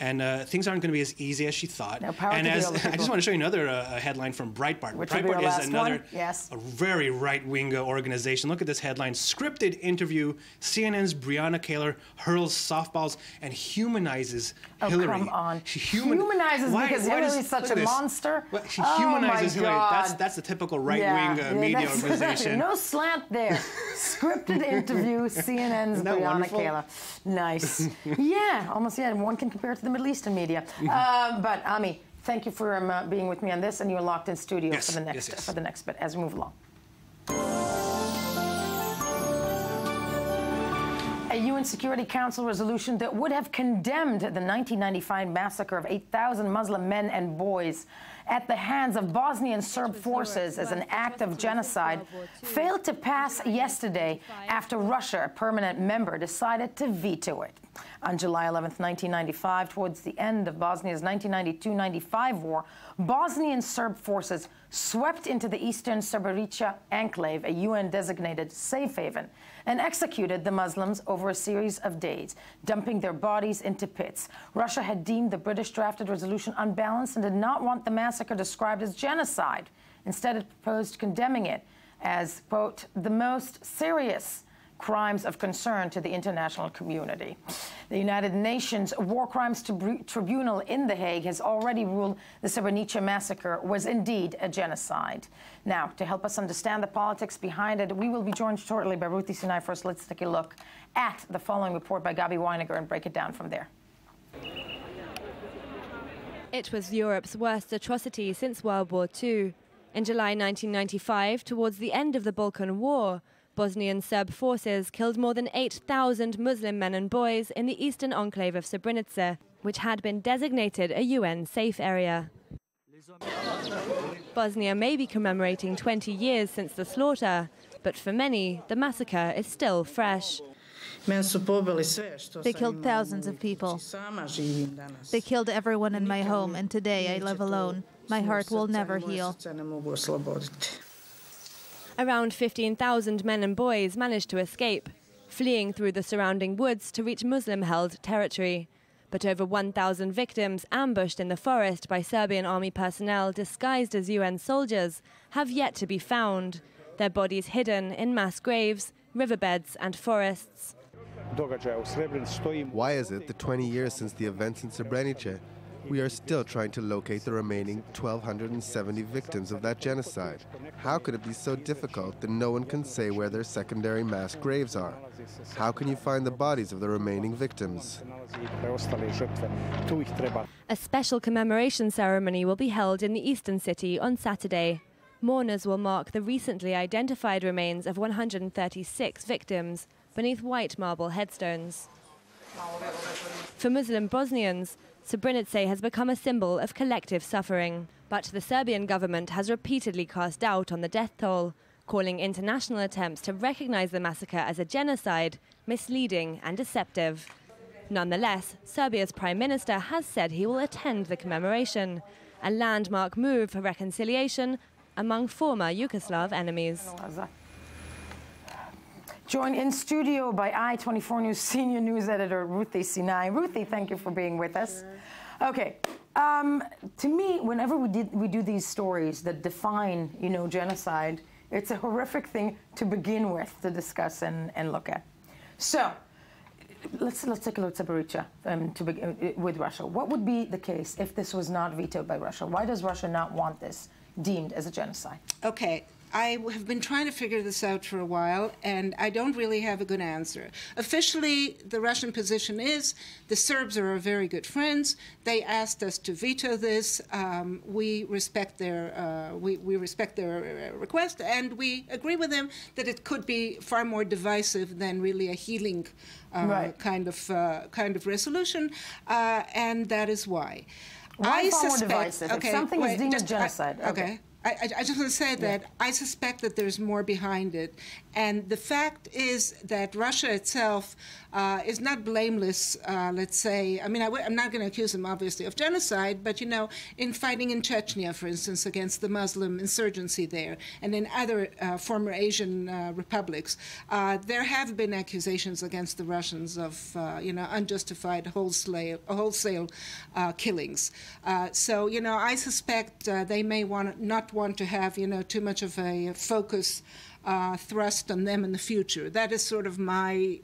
and things aren't going to be as easy as she thought. No, power and to I the just want to show you another headline from Breitbart. Which Breitbart is another a very right-wing organization. Look at this headline: scripted interview. CNN's Breonna Taylor hurls softballs and humanizes Hillary. Come on. She humanizes because Hillary's such a monster. Well, she humanizes Hillary. That's the typical right-wing media organization. No slant there. Scripted interview, CNN's Breonna Taylor. Nice. Almost. One can compare it to the Middle Eastern media. But Ami, thank you for being with me on this, and you're locked in studio for the next bit as we move along. A UN Security Council resolution that would have condemned the 1995 massacre of 8,000 Muslim men and boys at the hands of Bosnian Serb forces as an act of genocide failed to pass yesterday after Russia, a permanent member, decided to veto it. On July 11, 1995, towards the end of Bosnia's 1992-95 war, Bosnian Serb forces swept into the eastern Srebrenica enclave, a UN-designated safe haven, and executed the Muslims over a series of days, dumping their bodies into pits. Russia had deemed the British-drafted resolution unbalanced and did not want the massacre described as genocide. Instead, it proposed condemning it as, quote, the most serious crimes of concern to the international community. The United Nations War Crimes Tribunal in The Hague has already ruled the Srebrenica massacre was indeed a genocide. Now, to help us understand the politics behind it, we will be joined shortly by Ruthie Sinai. First, let's take a look at the following report by Gabi Weiniger and break it down from there. It was Europe's worst atrocity since World War II. In July 1995, towards the end of the Balkan War, Bosnian Serb forces killed more than 8,000 Muslim men and boys in the eastern enclave of Srebrenica, which had been designated a UN safe area. Bosnia may be commemorating 20 years since the slaughter, but for many, the massacre is still fresh. They killed thousands of people. They killed everyone in my home, and today I live alone. My heart will never heal. Around 15,000 men and boys managed to escape, fleeing through the surrounding woods to reach Muslim-held territory. But over 1,000 victims ambushed in the forest by Serbian army personnel disguised as UN soldiers have yet to be found, their bodies hidden in mass graves, riverbeds and forests. Why is it that 20 years since the events in Srebrenica, we are still trying to locate the remaining 1,270 victims of that genocide? How could it be so difficult that no one can say where their secondary mass graves are? How can you find the bodies of the remaining victims? A special commemoration ceremony will be held in the eastern city on Saturday. Mourners will mark the recently identified remains of 136 victims, beneath white marble headstones. For Muslim Bosnians, Srebrenica has become a symbol of collective suffering. But the Serbian government has repeatedly cast doubt on the death toll, calling international attempts to recognize the massacre as a genocide misleading and deceptive. Nonetheless, Serbia's Prime Minister has said he will attend the commemoration, a landmark move for reconciliation among former Yugoslav enemies. Joined in studio by I-24 News senior news editor Ruthie Sinai. Ruthie, thank you for being with us. Okay, to me, whenever we do these stories that define, genocide, it's a horrific thing to begin with, to discuss and look at. So, let's take a look at Srebrenica with Russia. What would be the case if this was not vetoed by Russia? Why does Russia not want this deemed as a genocide? Okay. I have been trying to figure this out for a while, and I don't really have a good answer. Officially, the Russian position is the Serbs are our very good friends. They asked us to veto this. We respect their request, and we agree with them that it could be far more divisive than really a healing kind of resolution, and that is why. Why far more divisive? If something is deemed as genocide. Okay. I just want to say that I suspect that there's more behind it. And the fact is that Russia itself is not blameless, let's say. I mean, I'm not going to accuse them, obviously, of genocide, but, in fighting in Chechnya, for instance, against the Muslim insurgency there, and in other former Asian republics, there have been accusations against the Russians of, unjustified wholesale killings. So, I suspect they may not want to have, too much of a focus thrust on them in the future. That is sort of my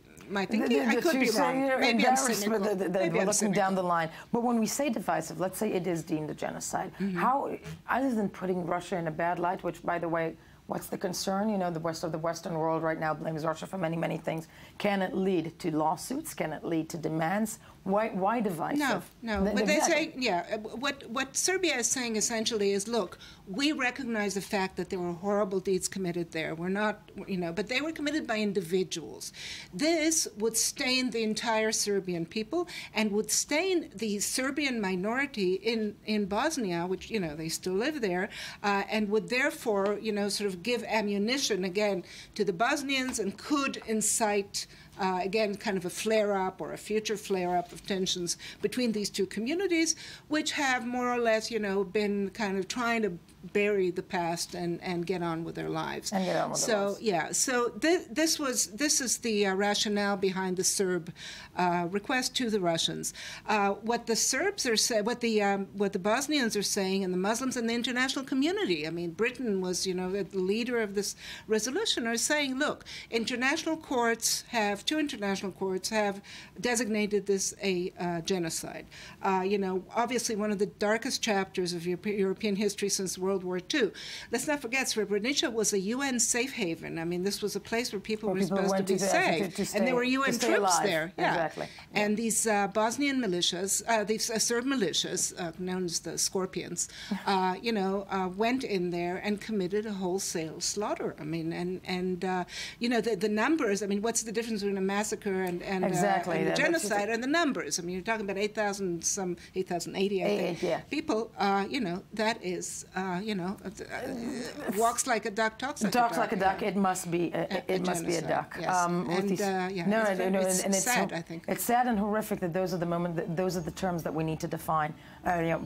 thinking. I could be wrong. Maybe I'm cynical. We're looking down the line. But when we say divisive, let's say it is deemed a genocide. How, other than putting Russia in a bad light, which, by the way, what's the concern? The Western world right now blames Russia for many, many things. Can it lead to lawsuits? Can it lead to demands? Why divisive? No. But they say, what Serbia is saying essentially is, look, we recognize the fact that there were horrible deeds committed there. We're not, but they were committed by individuals. This would stain the entire Serbian people and would stain the Serbian minority in Bosnia, which, they still live there, and would therefore, sort of give ammunition again to the Bosnians and could incite again, kind of a flare-up or a future flare-up of tensions between these two communities, which have more or less, been kind of trying to bury the past and get on with their lives. And get on with their lives. Yeah. So this is the rationale behind the Serb request to the Russians. What the Serbs are saying, what the Bosnians are saying, and the Muslims and the international community. I mean, Britain was, the leader of this resolution, are saying, look, two international courts have designated this a genocide. Obviously one of the darkest chapters of European history since World War II. Let's not forget, Srebrenica was a UN safe haven. I mean, this was a place where people were supposed to be safe, and there were UN troops there. Yeah. Exactly. And these Bosnian militias, these Serb militias, known as the Scorpions, went in there and committed a wholesale slaughter. I mean, and the numbers. I mean, what's the difference between a massacre and a genocide? And the numbers. I mean, you're talking about 8,080, I think, people. That is, walks like a duck, talks like a duck. Talks like a duck. It must be. It must be a duck. Yes. It's sad, I think. It's sad and horrific that those are the terms that we need to define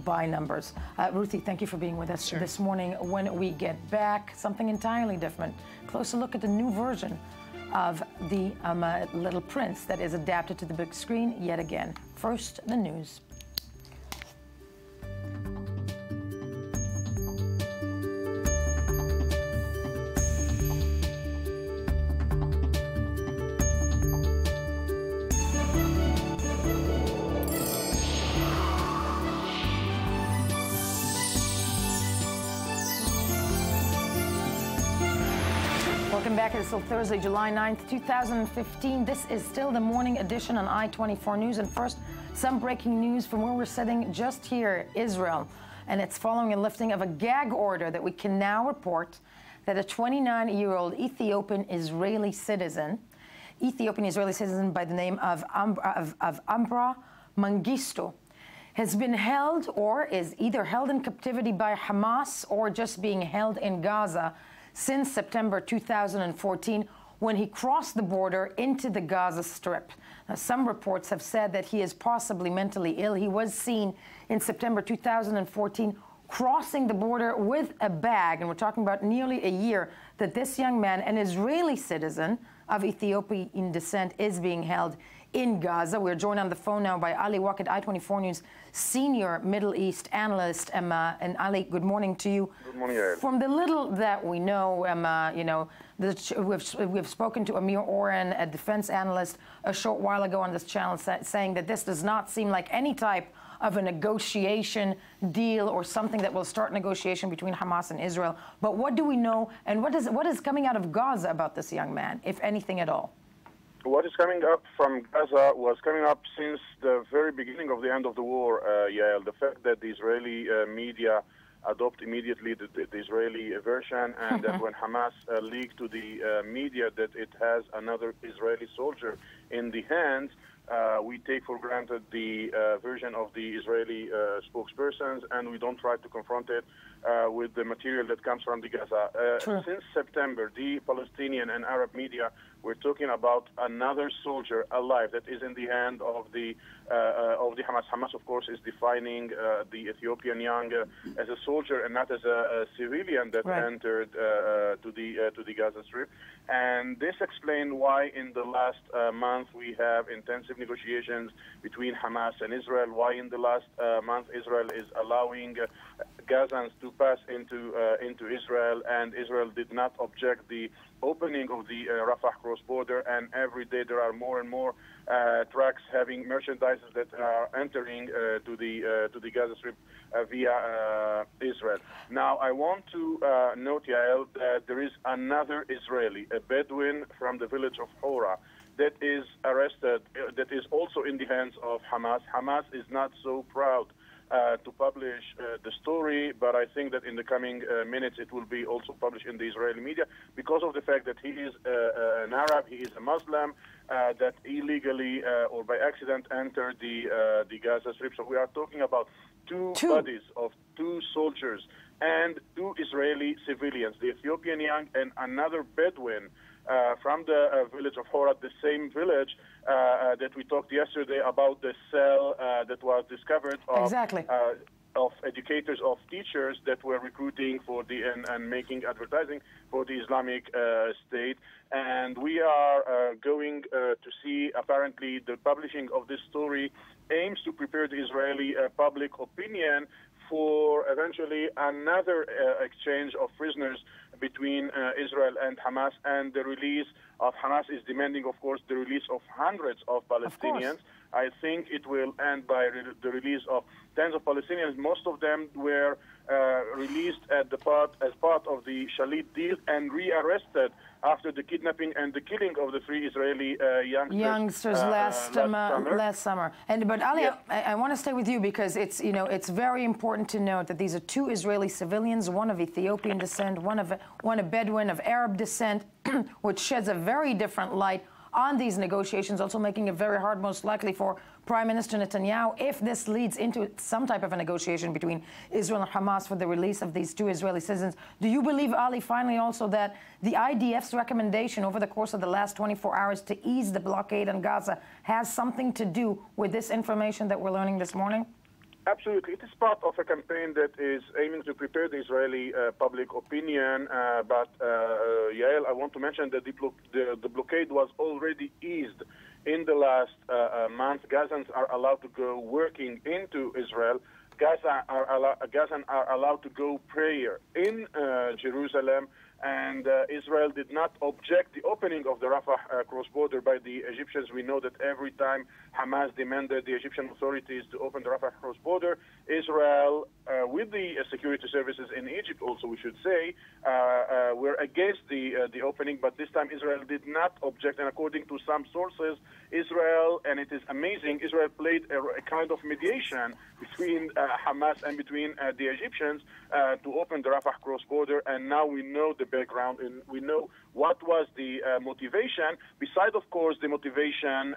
by numbers. Ruthie, thank you for being with us this morning. When we get back, something entirely different. Closer look at the new version of the Little Prince that is adapted to the big screen yet again. First, the news. Welcome back. It's still Thursday, July 9th, 2015. This is still the morning edition on I-24 News. And first, some breaking news from where we're sitting just here, Israel. And it's following a lifting of a gag order that we can now report that a 29-year-old Ethiopian Israeli citizen Ethiopian Israeli citizen by the name of Ambra Mengistu, has been held or is either held in captivity by Hamas or just being held in Gaza since September 2014, when he crossed the border into the Gaza Strip. Now, some reports have said that he is possibly mentally ill. He was seen in September 2014 crossing the border with a bag, and we're talking about nearly a year that this young man, an Israeli citizen of Ethiopian descent, is being held in Gaza. We're joined on the phone now by Ali Waked, I-24 News senior Middle East analyst. And Ali, good morning to you. Good morning, Yael. From the little that we know, we've spoken to Amir Oren, a defense analyst, a short while ago on this channel, saying that this does not seem like any type of a negotiation deal or something that will start negotiation between Hamas and Israel. But what do we know, and what is coming out of Gaza about this young man, if anything at all? What is coming up from Gaza was coming up since the very beginning of the end of the war, Yael. The fact that the Israeli media adopt immediately the Israeli version, and that when Hamas leaked to the media that it has another Israeli soldier in the hands, we take for granted the version of the Israeli spokespersons, and we don't try to confront it with the material that comes from the Gaza. Since September, the Palestinian and Arab media were talking about another soldier alive that is in the hand of the Hamas. Hamas, of course, is defining the Ethiopian young as a soldier and not as a civilian that entered to the Gaza Strip. And this explains why in the last month we have intensive negotiations between Hamas and Israel, why in the last month Israel is allowing Gazans to pass into Israel, and Israel did not object the opening of the Rafah cross-border, and every day there are more and more trucks having merchandise that are entering to the Gaza Strip via Israel. Now, I want to note, Yael, that there is another Israeli, a Bedouin from the village of Hora, that is arrested, that is also in the hands of Hamas. Hamas is not so proud to publish the story, but I think that in the coming minutes it will be also published in the Israeli media because of the fact that he is an Arab, he is a Muslim, that illegally or by accident entered the Gaza Strip. So we are talking about two bodies of two soldiers and two Israeli civilians, the Ethiopian young and another Bedouin from the village of Hora, the same village that we talked yesterday about, the cell that was discovered of educators, of teachers that were recruiting for and making advertising for the Islamic State. And we are going to see, apparently, the publishing of this story aims to prepare the Israeli public opinion for eventually another exchange of prisoners between Israel and Hamas, and the release of Hamas is demanding, of course, the release of hundreds of Palestinians. I think it will end by the release of tens of Palestinians. Most of them were released as part of the Shalit deal and rearrested after the kidnapping and the killing of the three Israeli youngsters last summer. But Ali, I want to stay with you because it's very important to note that these are two Israeli civilians, one of Ethiopian descent, one a Bedouin of Arab descent, which sheds a very different light on these negotiations, also making it very hard, most likely, for Prime Minister Netanyahu, if this leads into some type of a negotiation between Israel and Hamas for the release of these two Israeli citizens. Do you believe, Ali, finally also that the IDF's recommendation over the course of the last 24 hours to ease the blockade on Gaza has something to do with this information that we're learning this morning? Absolutely. It is part of a campaign that is aiming to prepare the Israeli public opinion. But, Yael, I want to mention that the blockade was already eased in the last month. Gazans are allowed to go working into Israel. Gazans are allowed to go prayer in Jerusalem. And Israel did not object the opening of the Rafah cross-border by the Egyptians. We know that every time Hamas demanded the Egyptian authorities to open the Rafah cross-border, Israel, with the security services in Egypt also, we should say, were against the opening. But this time Israel did not object. And according to some sources, Israel, and it is amazing, Israel played a kind of mediation between Hamas and between the Egyptians to open the Rafah cross-border. And now we know the background, and we know what was the motivation, besides, of course, the motivation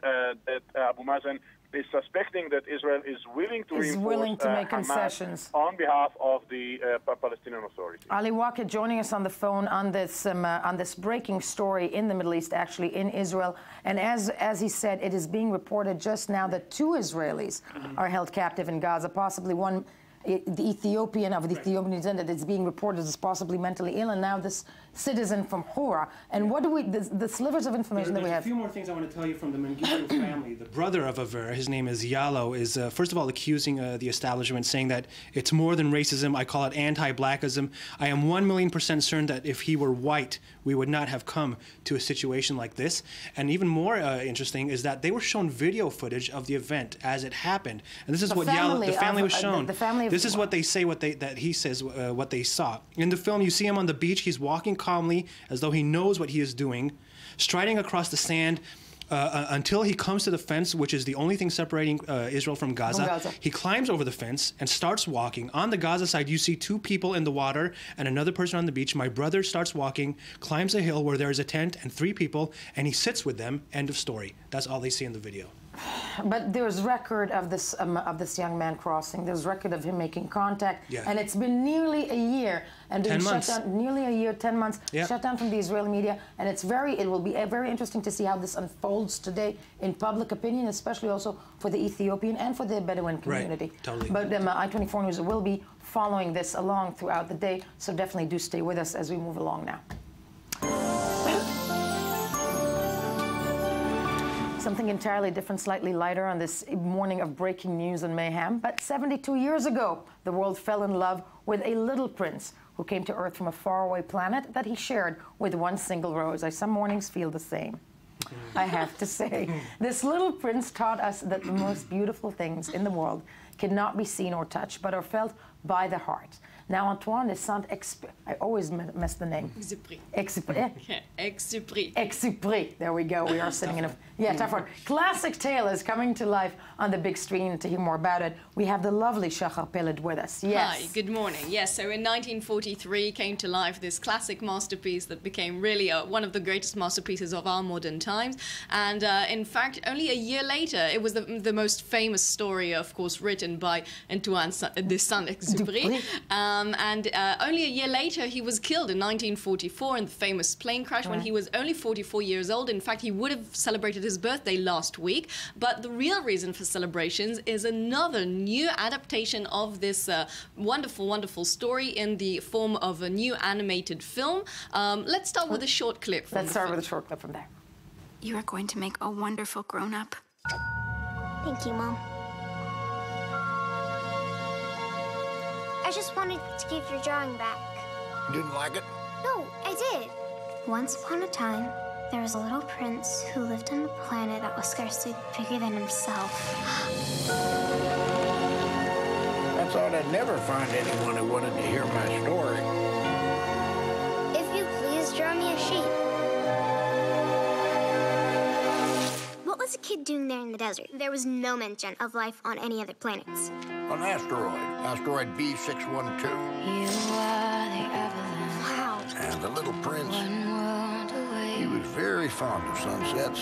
that Abu Mazen is suspecting that Israel is willing to make concessions on behalf of the Palestinian Authority. Ali Waqid joining us on the phone on this breaking story in the Middle East, actually in Israel. And as he said, it is being reported just now that 2 Israelis are held captive in Gaza, possibly one, the Ethiopian of the Ethiopian descent, that's being reported as possibly mentally ill, and now this citizen from Hura. And what do we, the slivers of information that we have? There's a few more things I want to tell you from the Mengistu family. The brother of Aver, his name is Yalo, is first of all accusing the establishment, saying that it's more than racism. I call it anti-blackism. I am 1,000,000% certain that if he were white, we would not have come to a situation like this. And even more interesting is that they were shown video footage of the event as it happened. And this is what Yalo, the family was shown. This is what they say, that he says what they saw. In the film, you see him on the beach. He's walking calmly as though he knows what he is doing, striding across the sand until he comes to the fence, which is the only thing separating Israel from Gaza. He climbs over the fence and starts walking. On the Gaza side, you see 2 people in the water and another person on the beach. My brother starts walking, climbs a hill where there is a tent and 3 people, and he sits with them. End of story. That's all they see in the video. But there's record of this young man crossing. There's record of him making contact, and it's been nearly a year and being shut down. Nearly a year, 10 months, shut down from the Israeli media. And it will be very interesting to see how this unfolds today in public opinion, especially also for the Ethiopian and for the Bedouin community. Right, totally. But I-24 News will be following this along throughout the day. So definitely do stay with us as we move along now. Something entirely different, slightly lighter on this morning of breaking news and mayhem. But 72 years ago, the world fell in love with a little prince who came to Earth from a faraway planet that he shared with one single rose. Some mornings feel the same, I have to say. This little prince taught us that the most beautiful things in the world cannot be seen or touched, but are felt by the heart. Now, Antoine de Saint-Exupéry, I always mess the name. Exupéry. There we go. We are sitting in a tough one. Classic tale is coming to life on the big screen. To hear more about it, we have the lovely Shachar Peled with us. Yes. Hi. Good morning. Yes. So in 1943 came to life this classic masterpiece that became really one of the greatest masterpieces of our modern times. And in fact, only a year later, it was the most famous story, of course, written by Antoine de Saint-Exupéry. And only a year later, he was killed in 1944 in the famous plane crash when he was only 44 years old. In fact, he would have celebrated his birthday last week. But the real reason for celebrations is another new adaptation of this wonderful, wonderful story in the form of a new animated film. Let's start with a short clip from Let's start with a short clip from there. You are going to make a wonderful grown-up. Thank you, Mom. I just wanted to give your drawing back. You didn't like it? No, I did. Once upon a time, there was a little prince who lived on a planet that was scarcely bigger than himself. I thought I'd never find anyone who wanted to hear my story. If you please, draw me a sheep. What was a kid doing there in the desert? There was no mention of life on any other planets. An asteroid B612. You are the Evelyn. Wow. And the little prince, he was very fond of sunsets.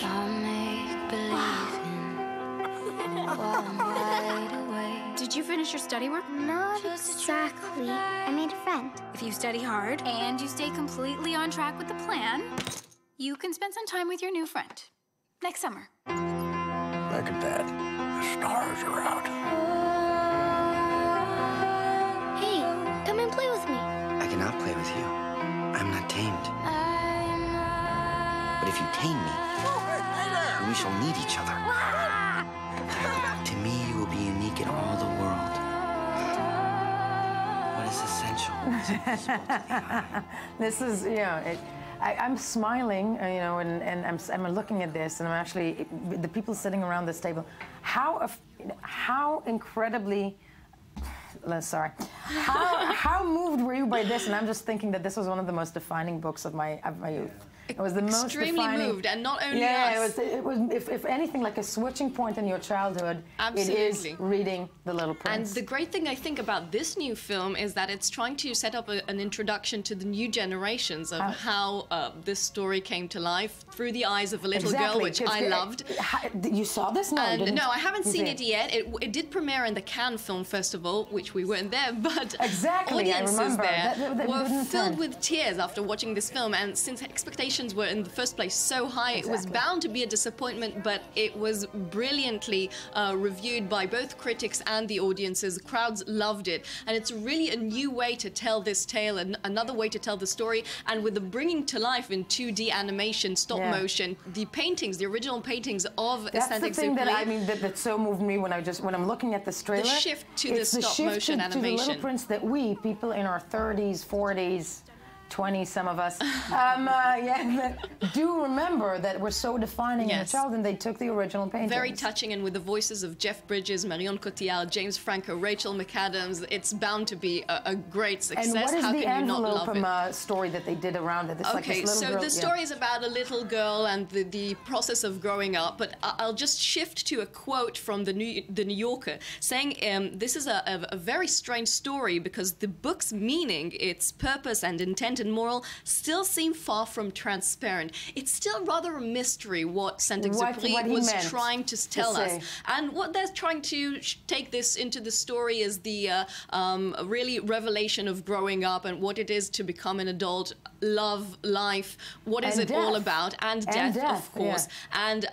Did you finish your study work? Not exactly. I made a friend. If you study hard and you stay completely on track with the plan, you can spend some time with your new friend next summer. Look at that. The stars are out. Hey, come and play with me. I cannot play with you. I'm not tamed. But if you tame me, we shall need each other. To me, you will be unique in all the world. What is essential is invisible to the eye. This is, I'm smiling, and I'm looking at this, and I'm actually, the people sitting around this table, how incredibly, sorry, how moved were you by this? And I'm just thinking that this was one of the most defining books of my youth. It was the most extremely defining. moved, and not only us. It was if anything, like a switching point in your childhood. Absolutely. It is reading The Little Prince. And the great thing I think about this new film is that it's trying to set up an introduction to the new generations of how this story came to life through the eyes of a little girl, which I loved. You saw this? No, no, I haven't seen it yet. It did premiere in the Cannes Film Festival, which we weren't there, but audiences there were filled with tears after watching this film. And since expectations were in the first place so high, it was bound to be a disappointment, but it was brilliantly reviewed by both critics and the audiences. The crowds loved it, and it's really a new way to tell this tale, and another way to tell the story. And with the bringing to life in 2D animation, stop motion, the paintings, the original paintings of That's the thing that I mean that so moved me when I'm looking at this trailer. The shift to the stop motion animation. To the Little Prince that we, people in our 30s, 40s, 20, some of us, do remember that were so defining in a child, and they took the original paintings. Very touching, and with the voices of Jeff Bridges, Marion Cotillard, James Franco, Rachel McAdams, it's bound to be a great success. And what is How the can you not love envelope story that they did around it? It's like this little girl, the story is about a little girl and the process of growing up, but I'll just shift to a quote from the New Yorker saying this is a very strange story because the book's meaning, its purpose and intent and moral still seem far from transparent. It's still rather a mystery what Saint-Exupéry was trying to tell us. And what they're trying to take this into the story is the really revelation of growing up and what it is to become an adult, love, life, what is it all about, and death, of course. And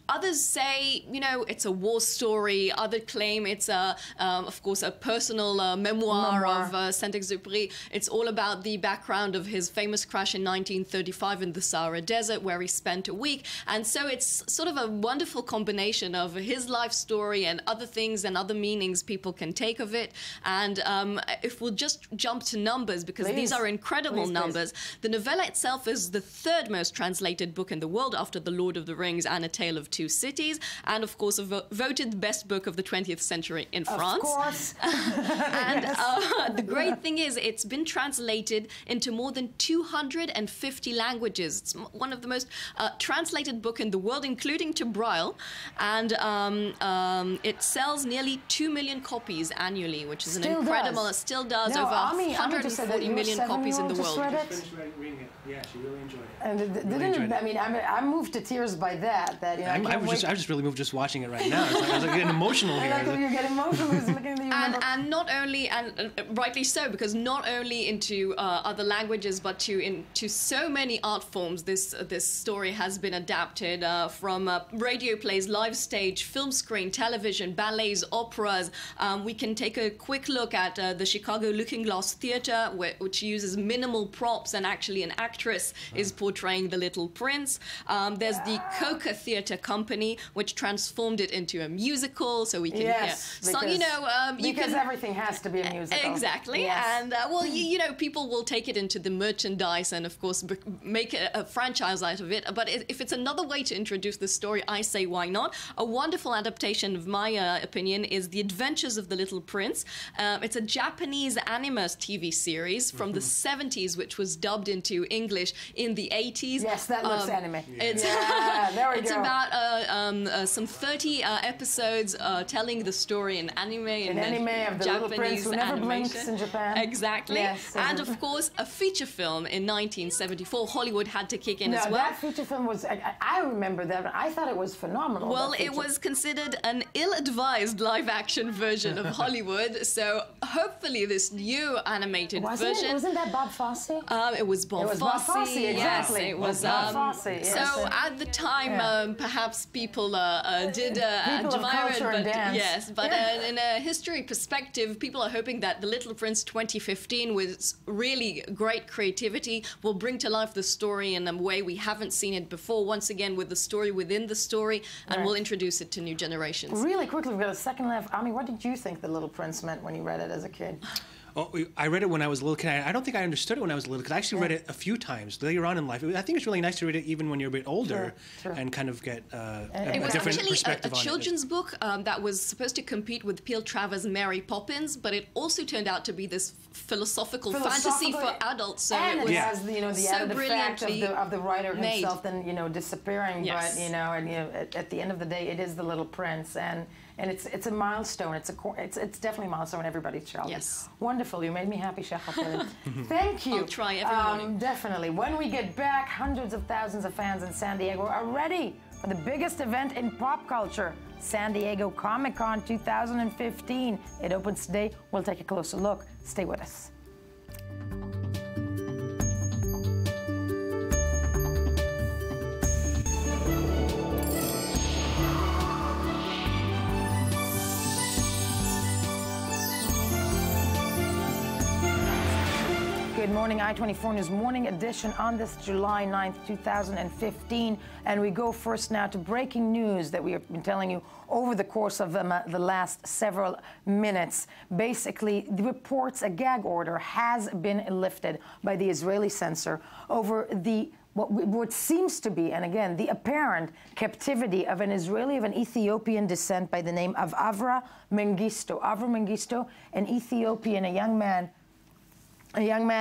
others say, you know, it's a war story. Others claim it's, of course, a personal memoir of Saint-Exupéry. It's all about the background of his famous crash in 1935 in the Sahara Desert, where he spent a week. And so it's sort of a wonderful combination of his life story and other things and other meanings people can take of it. And if we'll just jump to numbers, because these are incredible numbers. The novella itself is the third most translated book in the world after The Lord of the Rings and A Tale of Two Cities, and of course voted the best book of the 20th century in France. Of course. And the great thing is it's been translated into more than 250 languages. It's one of the most translated book in the world, including to Braille, and it sells nearly 2 million copies annually, which is an incredible. It still does over 140 million copies in the world. Yeah, she really enjoyed it. And I mean, I'm moved to tears by that. I'm just really moved just watching it right now. I was like getting emotional here. I like you're getting emotional because looking at you. And not only, and rightly so, because not only into other languages, but into so many art forms. This story has been adapted from radio plays, live stage, film screen, television, ballets, operas. We can take a quick look at the Chicago Looking Glass Theatre, which uses minimal props, and actually an actress is portraying the Little Prince. There's the Coca Theatre Company, which transformed it into a musical, so we can hear. So, you know, because everything has to be a musical. Exactly, and well, you know, people will take it into the merchandise and, of course, make a franchise out of it. But if it's another way to introduce the story, I say why not? A wonderful adaptation, of my opinion, is The Adventures of the Little Prince. It's a Japanese animus TV series from the 70s, which was dubbed into English in the 80s. Yes, that looks anime. It's, there we it's go. about some 30 episodes telling the story in anime and of the Japanese Little Prince who never blinks in Japan. Exactly. Yes, and of course, a feature film in 1974. Hollywood had to kick in as well. That feature film was, I remember that, I thought it was phenomenal. Well, it was considered an ill-advised live-action version of Hollywood, so hopefully this new animated version... Wasn't that Bob Fosse? It was Bob Fosse, exactly. Yes, it was Bob Fosse. Yes. So at the time, perhaps people did admire it, but yes, but in a history perspective, people are hoping that The Little Prince 2015, with really great creativity, will bring to life the story in a way we haven't seen it before. Once again, with the story within the story, and we'll introduce it to new generations. Really quickly, we've got a second left. Ami, what did you think The Little Prince meant when you read it as a kid? Oh, I read it when I was a little kid. I don't think I understood it when I was a little kid. I actually read it a few times later on in life. I think it's really nice to read it even when you're a bit older and kind of get a it was different actually perspective a children's book that was supposed to compete with Peel Travers' Mary Poppins, but it also turned out to be this philosophical fantasy for adults. So and it was has the so added effect of the writer made. himself then disappearing. Yes. But at the end of the day, it is the Little Prince, and it's a milestone. It's definitely a milestone in everybody's childhood. Yes. Wonderful. You made me happy, Jaffa. Thank you. I'll try every morning. Definitely. When we get back, hundreds of thousands of fans in San Diego are ready for the biggest event in pop culture, San Diego Comic-Con 2015. It opens today. We'll take a closer look. Stay with us. Good morning, I-24 News Morning Edition on this July 9th, 2015. And we go first now to breaking news that we have been telling you over the course of the last several minutes. Basically, the reports a gag order has been lifted by the Israeli censor over what seems to be, and again, the apparent captivity of an Israeli of an Ethiopian descent by the name of Avra Mengistu. Avra Mengistu, an Ethiopian, a young man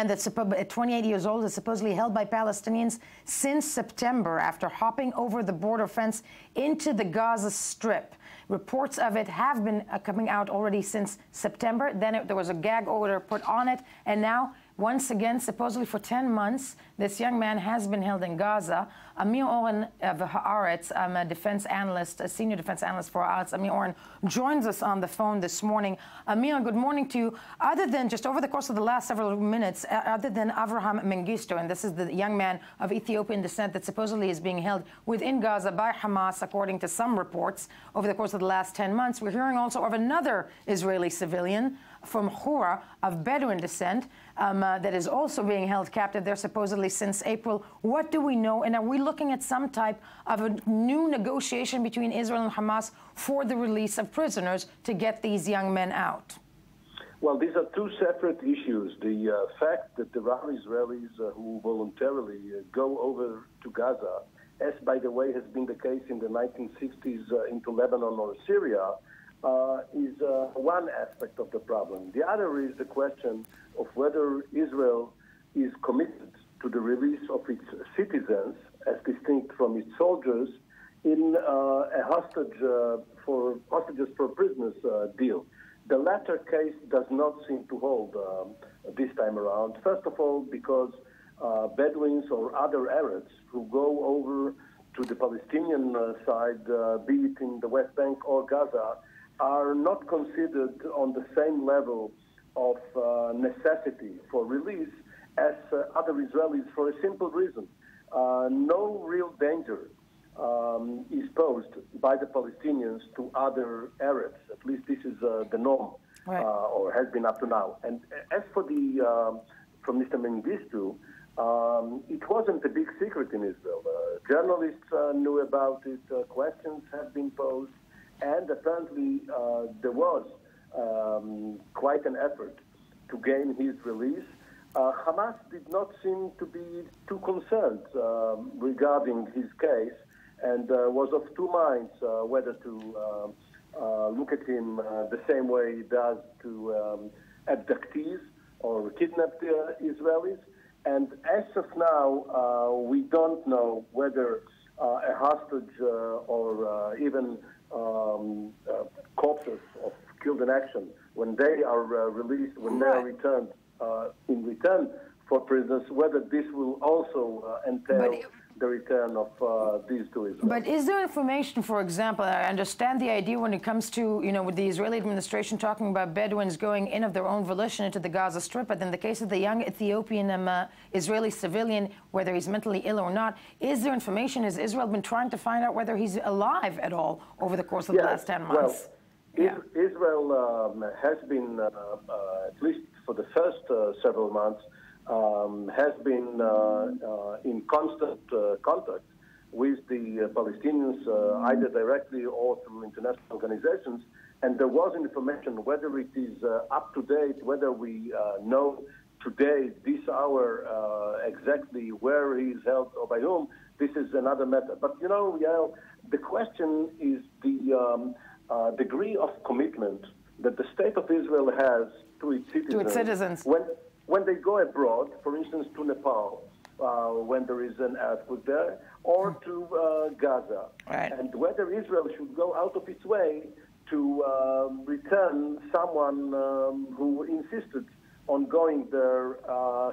that's 28 years old, is supposedly held by Palestinians since September after hopping over the border fence into the Gaza Strip. Reports of it have been coming out already since September. Then there was a gag order put on it, and now, once again, supposedly for 10 months, this young man has been held in Gaza. Amir Oren of Haaretz, a defense analyst, a senior defense analyst for Haaretz. Amir Oren joins us on the phone this morning. Amir, good morning to you. Other than just over the course of the last several minutes, other than Avraham Mengistu, and this is the young man of Ethiopian descent that supposedly is being held within Gaza by Hamas, according to some reports, over the course of the last 10 months, we're hearing also of another Israeli civilian from Hura of Bedouin descent that is also being held captive there supposedly since April. What do we know? And are we looking at some type of a new negotiation between Israel and Hamas for the release of prisoners to get these young men out? Well, these are two separate issues. The fact that there are Israelis who voluntarily go over to Gaza, as, by the way, has been the case in the 1960s into Lebanon or Syria, is one aspect of the problem. The other is the question of whether Israel is committed to the release of its citizens, as distinct from its soldiers, in a hostages for prisoners deal. The latter case does not seem to hold this time around. First of all, because Bedouins or other Arabs who go over to the Palestinian side, be it in the West Bank or Gaza, are not considered on the same level of necessity for release as other Israelis, for a simple reason. No real danger is posed by the Palestinians to other Arabs. At least this is the norm, right, or has been up to now. And as for from Mr. Mengistu, it wasn't a big secret in Israel. Journalists knew about it, questions have been posed, and apparently there was quite an effort to gain his release. Hamas did not seem to be too concerned regarding his case, and was of two minds whether to look at him the same way he does to abductees or kidnapped Israelis. And as of now, we don't know whether a hostage or even corpses of killed in action, when they are released, when they are returned in return for prisoners, whether this will also entail the return of these two Israelis. But is there information, for example, I understand the idea when it comes to, with the Israeli administration talking about Bedouins going in of their own volition into the Gaza Strip, but in the case of the young Ethiopian Israeli civilian, whether he's mentally ill or not, is there information? Has Israel been trying to find out whether he's alive at all over the course of the last 10 months? Well, Israel has been, at least for the first several months, has been in constant contact with the Palestinians, either directly or through international organizations. And there was information, whether it is up to date, whether we know today, this hour, exactly where he is held or by whom, this is another matter. But, you know, Yael, the question is the degree of commitment that the State of Israel has to its citizens. To its citizens. When they go abroad, for instance, to Nepal, when there is an earthquake there, or to Gaza. Right. And whether Israel should go out of its way to return someone who insisted on going there.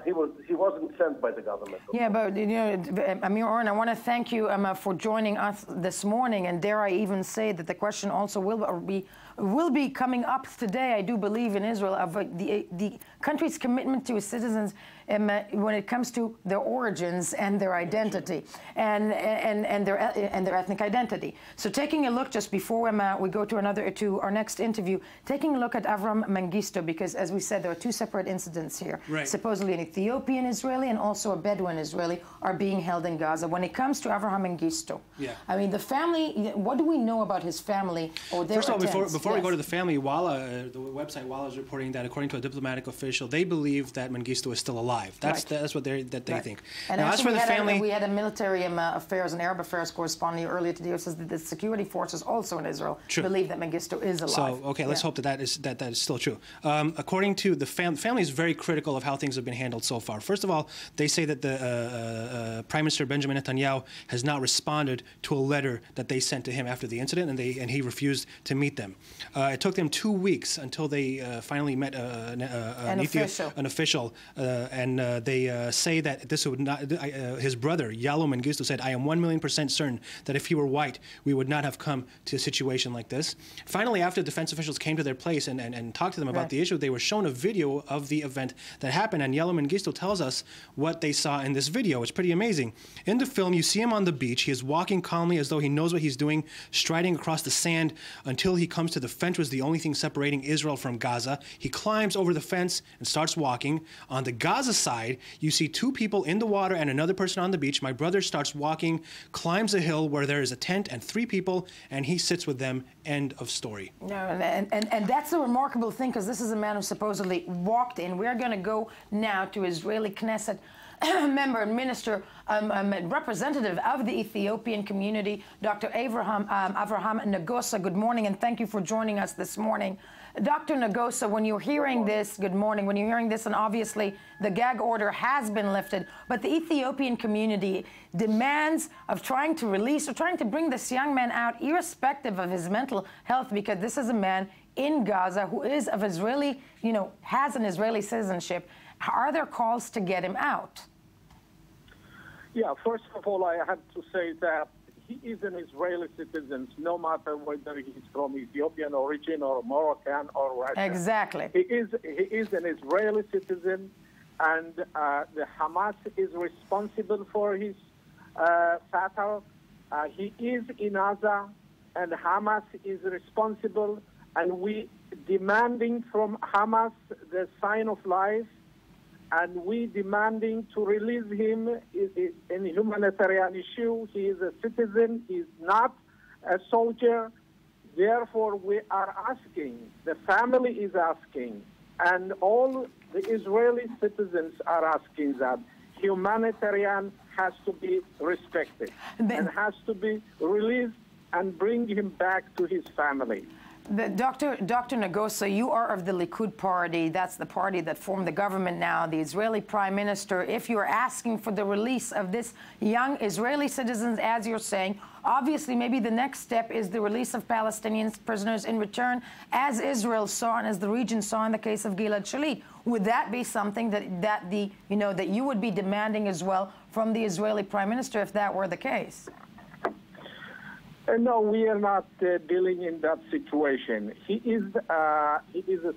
He wasn't sent by the government. Yeah, but you know, Amir Oren, I want to thank you for joining us this morning, and dare I even say that the question also will be coming up today, I do believe, in Israel, of the country's commitment to its citizens when it comes to their origins and their identity and their ethnic identity. So taking a look just before we go to our next interview, taking a look at Avram Mengistu, because as we said, there are two separate incidents here. Right. Supposedly an Ethiopian Israeli and also a Bedouin Israeli are being held in Gaza. When it comes to Avraham Mengistu, yeah. I mean, the family, what do we know about his family or their First of all, before we yes. go to the family, the website Walla is reporting that according to a diplomatic official, they believe that Mengistu is still alive. That's what they think. And now, as for the family, we had a military affairs and Arab affairs correspondent earlier today who says that the security forces also in Israel believe that Mengistu is alive. So, okay, let's hope that is still true. According to the family is very critical of how things have been handled so far. First of all, they say that the Prime Minister Benjamin Netanyahu has not responded to a letter that they sent to him after the incident, and he refused to meet them. It took them 2 weeks until they finally met an official, and they say that this would not. His brother Yalo Mengistu said, "I am 1,000,000% certain that if he were white, we would not have come to a situation like this." Finally, after defense officials came to their place and talked to them about the issue, they were shown a video of the event that happened, and Yalo Mengistu tells us what they saw in this video. It's pretty amazing. In the film, you see him on the beach. He is walking calmly as though he knows what he's doing, striding across the sand until he comes to the fence, was the only thing separating Israel from Gaza. He climbs over the fence and starts walking. On the Gaza side, you see two people in the water and another person on the beach. My brother starts walking, climbs a hill where there is a tent and 3 people, and he sits with them. End of story. No, and that's a remarkable thing, because this is a man who supposedly walked in. We're going to go now to Israeli Knesset member and minister, representative of the Ethiopian community, Dr. Avraham Nagosa. Good morning, and thank you for joining us this morning. Dr. Nagosa, when you're hearing this, good morning, when you're hearing this, and obviously the gag order has been lifted, but the Ethiopian community demands of trying to release or trying to bring this young man out, irrespective of his mental health, because this is a man in Gaza who is of Israeli, has an Israeli citizenship. Are there calls to get him out? Yeah, first of all, I have to say that he is an Israeli citizen, no matter whether he's from Ethiopian origin or Moroccan or Russian. Exactly. He is an Israeli citizen, and the Hamas is responsible for his fatal. He is in Gaza, and Hamas is responsible, and we demanding from Hamas the sign of life, and we demanding to release him in a humanitarian issue. He is a citizen. He is not a soldier. Therefore, we are asking, the family is asking, and all the Israeli citizens are asking that humanitarian has to be respected and has to be released and bring him back to his family. Dr. Nagosa, you are of the Likud party. That's the party that formed the government now, the Israeli prime minister. If you're asking for the release of this young Israeli citizens, as you're saying, obviously maybe the next step is the release of Palestinian prisoners in return, as Israel saw and as the region saw in the case of Gilad Shalit. Would that be something that you would be demanding as well from the Israeli prime minister if that were the case? No, we are not dealing in that situation. He is a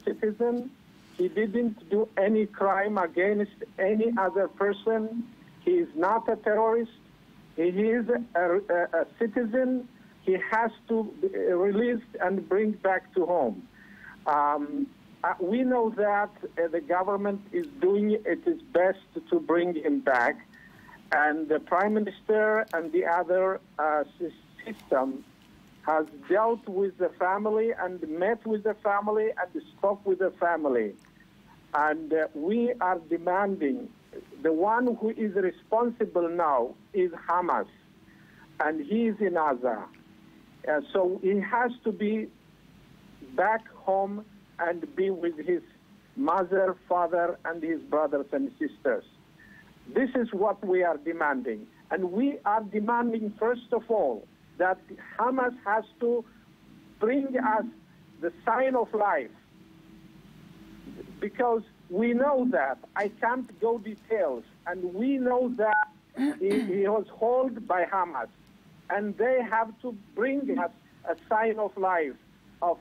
citizen. He didn't do any crime against any other person. He is not a terrorist. He is a citizen. He has to be released and bring back to home. We know that the government is doing its best to bring him back. And the Prime Minister and the other system has dealt with the family and met with the family and spoke with the family. And we are demanding, the one who is responsible now is Hamas, and he is in Gaza. So he has to be back home and be with his mother, father, and his brothers and sisters. This is what we are demanding. And we are demanding, first of all, that Hamas has to bring us the sign of life. Because we know that. I can't go details. And we know that he was held by Hamas. And they have to bring us a sign of life of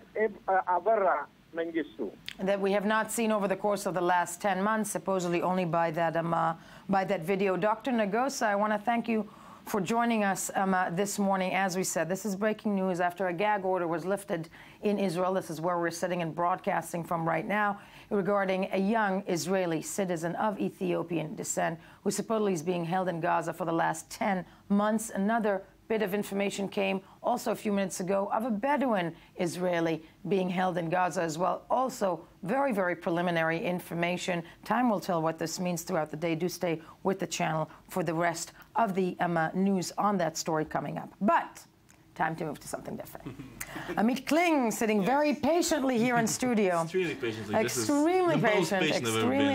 Avara Mengistu. That we have not seen over the course of the last 10 months, supposedly only by that video. Dr. Nagasa, I want to thank you for joining us this morning. As we said, this is breaking news after a gag order was lifted in Israel. This is where we're sitting and broadcasting from right now, regarding a young Israeli citizen of Ethiopian descent who supposedly is being held in Gaza for the last 10 months. Another bit of information came also a few minutes ago of a Bedouin Israeli being held in Gaza as well. Also very, very preliminary information. Time will tell what this means throughout the day. Do stay with the channel for the rest of the news on that story coming up. But time to move to something different. Amit Kling sitting very patiently here in studio. Extremely patiently. Extremely patient.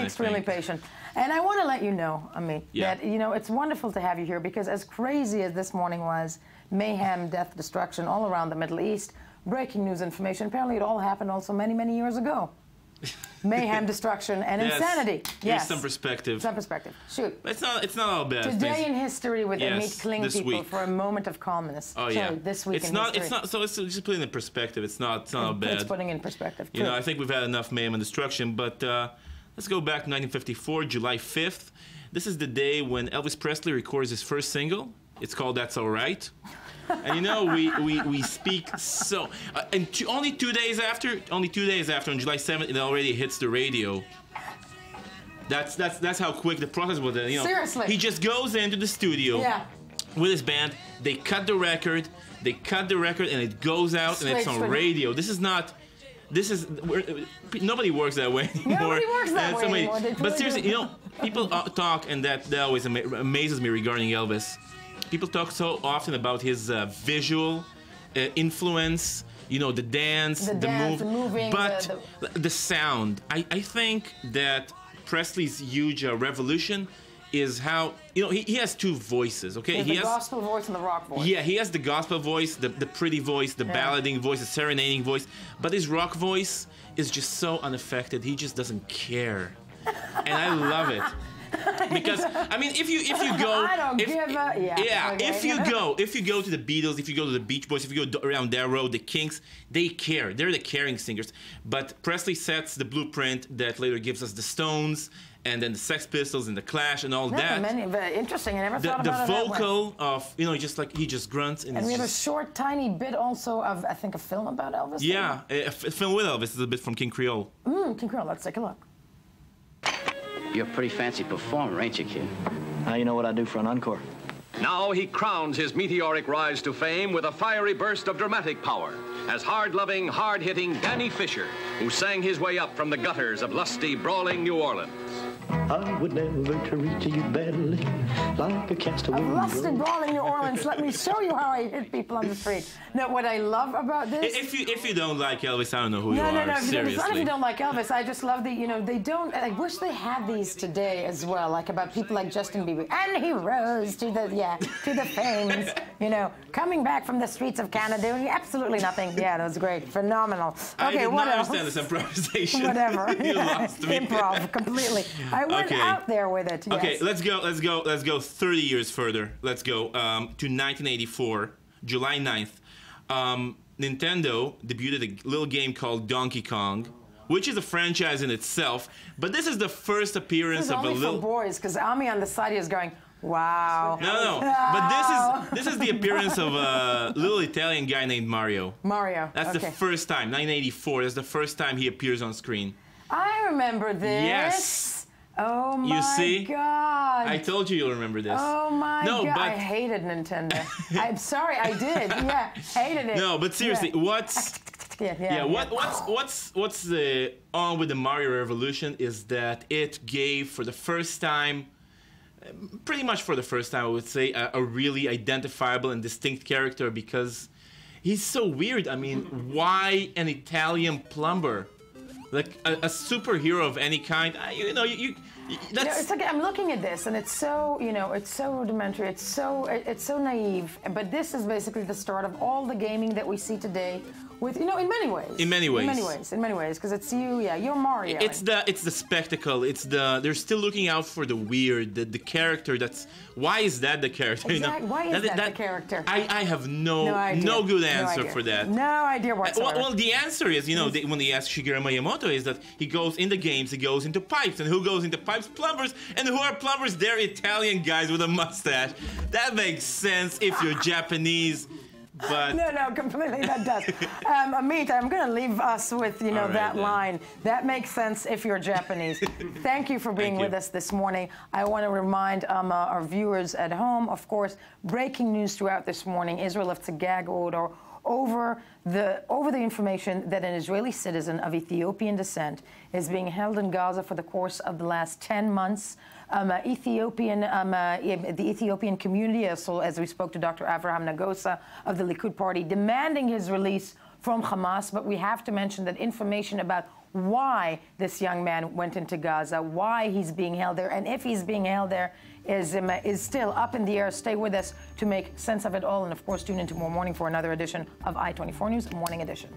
Extremely patient. And I want to let you know, Amit, that, you know, it's wonderful to have you here because as crazy as this morning was, mayhem, death, destruction all around the Middle East, breaking news information, apparently it all happened also many, many years ago. Mayhem, destruction, and insanity. Yes. Here's some perspective. Some perspective. Shoot. It's not all bad. Today in history with Amit Kling people week. For a moment of calmness. Oh, Sorry, this week in history. It's not. So it's just putting in perspective. It's not all bad. It's putting in perspective. You know, I think we've had enough mayhem and destruction. But let's go back to 1954, July 5th. This is the day when Elvis Presley records his first single. It's called "That's All Right." And you know, we speak so, and only 2 days after, on July 7th, it already hits the radio. That's how quick the process was. You know, seriously. He just goes into the studio with his band. They cut the record, and it goes out, and it's on radio. Nobody works that way anymore. Nobody works that way anymore. But seriously, you know, people talk, and that always amazes me regarding Elvis. People talk so often about his visual influence, you know, the dance, the moving, but the sound. I think that Presley's huge revolution is how, you know, he has two voices, okay? He has the gospel voice and the rock voice. Yeah, he has the gospel voice, the pretty voice, the ballading voice, the serenading voice, but his rock voice is just so unaffected. He just doesn't care. And I love it. Because I mean, if you go, if you go to the Beatles, if you go to the Beach Boys, if you go around their road, the Kinks, they care. They're the caring singers. But Presley sets the blueprint that later gives us the Stones, and then the Sex Pistols and the Clash and all that. Interesting. I never thought about it. The vocal of, you know, just like he just grunts. And we have a short, tiny bit also of, I think, a film about Elvis. Yeah, a film with Elvis is a bit from King Creole. King Creole. Let's take a look. You're a pretty fancy performer, ain't you, kid? Now you know what I do for an encore. Now he crowns his meteoric rise to fame with a fiery burst of dramatic power as hard-loving, hard-hitting Danny Fisher, who sang his way up from the gutters of lusty, brawling New Orleans. I would never treat you badly like a castaway. Lusty, brawling New Orleans. Let me show you how I hit people on the street. Now, what I love about this... If you don't like Elvis, I don't know who you are, seriously. It's not if you don't like Elvis. I just love the, you know, they don't... I wish they had these today as well, like about people like Justin Bieber. And he rose to the fame, you know, coming back from the streets of Canada doing absolutely nothing. Yeah, that was great. Phenomenal. Okay, I did not understand this improvisation. Whatever. You lost me. Improv, completely. I went out there with it. Yes. Okay, let's go 30 years further. Let's go to 1984, July 9th. Nintendo debuted a little game called Donkey Kong, which is a franchise in itself. But this is the first appearance of a little... This is only for boys, because Ami on the side is going, wow. No. But this is the appearance of a little Italian guy named Mario. Mario. That's the first time, 1984. That's the first time he appears on screen. I remember this. Yes. Oh my You see? God. I told you you'll remember this. Oh my no, God. But I hated Nintendo. I'm sorry, I did. Yeah, hated it. No, but seriously, yeah. What's on with the Mario Revolution is that it gave for the first time, pretty much for the first time, I would say, a really identifiable and distinct character, because he's so weird. I mean, why an Italian plumber? Like a superhero of any kind, that's... it's like I'm looking at this, and it's so, it's so rudimentary, it's so naive. But this is basically the start of all the gaming that we see today. With in many ways. In many ways, because it's you're Mario. It's the spectacle. They're still looking out for the weird, the character. Why is that the character? Exactly. Why is that the character? I have no good answer for that. No idea whatsoever. Well, the answer is, when they ask Shigeru Miyamoto, is that he goes in the games, he goes into pipes, and who goes into pipes? Plumbers, and who are plumbers? They're Italian guys with a mustache. That makes sense if you're Japanese. But no, completely, that does. Amit, I'm going to leave us with, that line. That makes sense if you're Japanese. Thank you for being with us this morning. I want to remind our viewers at home, of course, breaking news throughout this morning. Israel lifts a gag order over the information that an Israeli citizen of Ethiopian descent is being held in Gaza for the course of the last 10 months. The Ethiopian community, also, as we spoke to Dr. Avraham Nagosa of the Likud Party, demanding his release from Hamas. But we have to mention that information about why this young man went into Gaza, why he's being held there, and if he's being held there is still up in the air. Stay with us to make sense of it all. And, of course, tune in tomorrow morning for another edition of I-24 News, Morning Edition.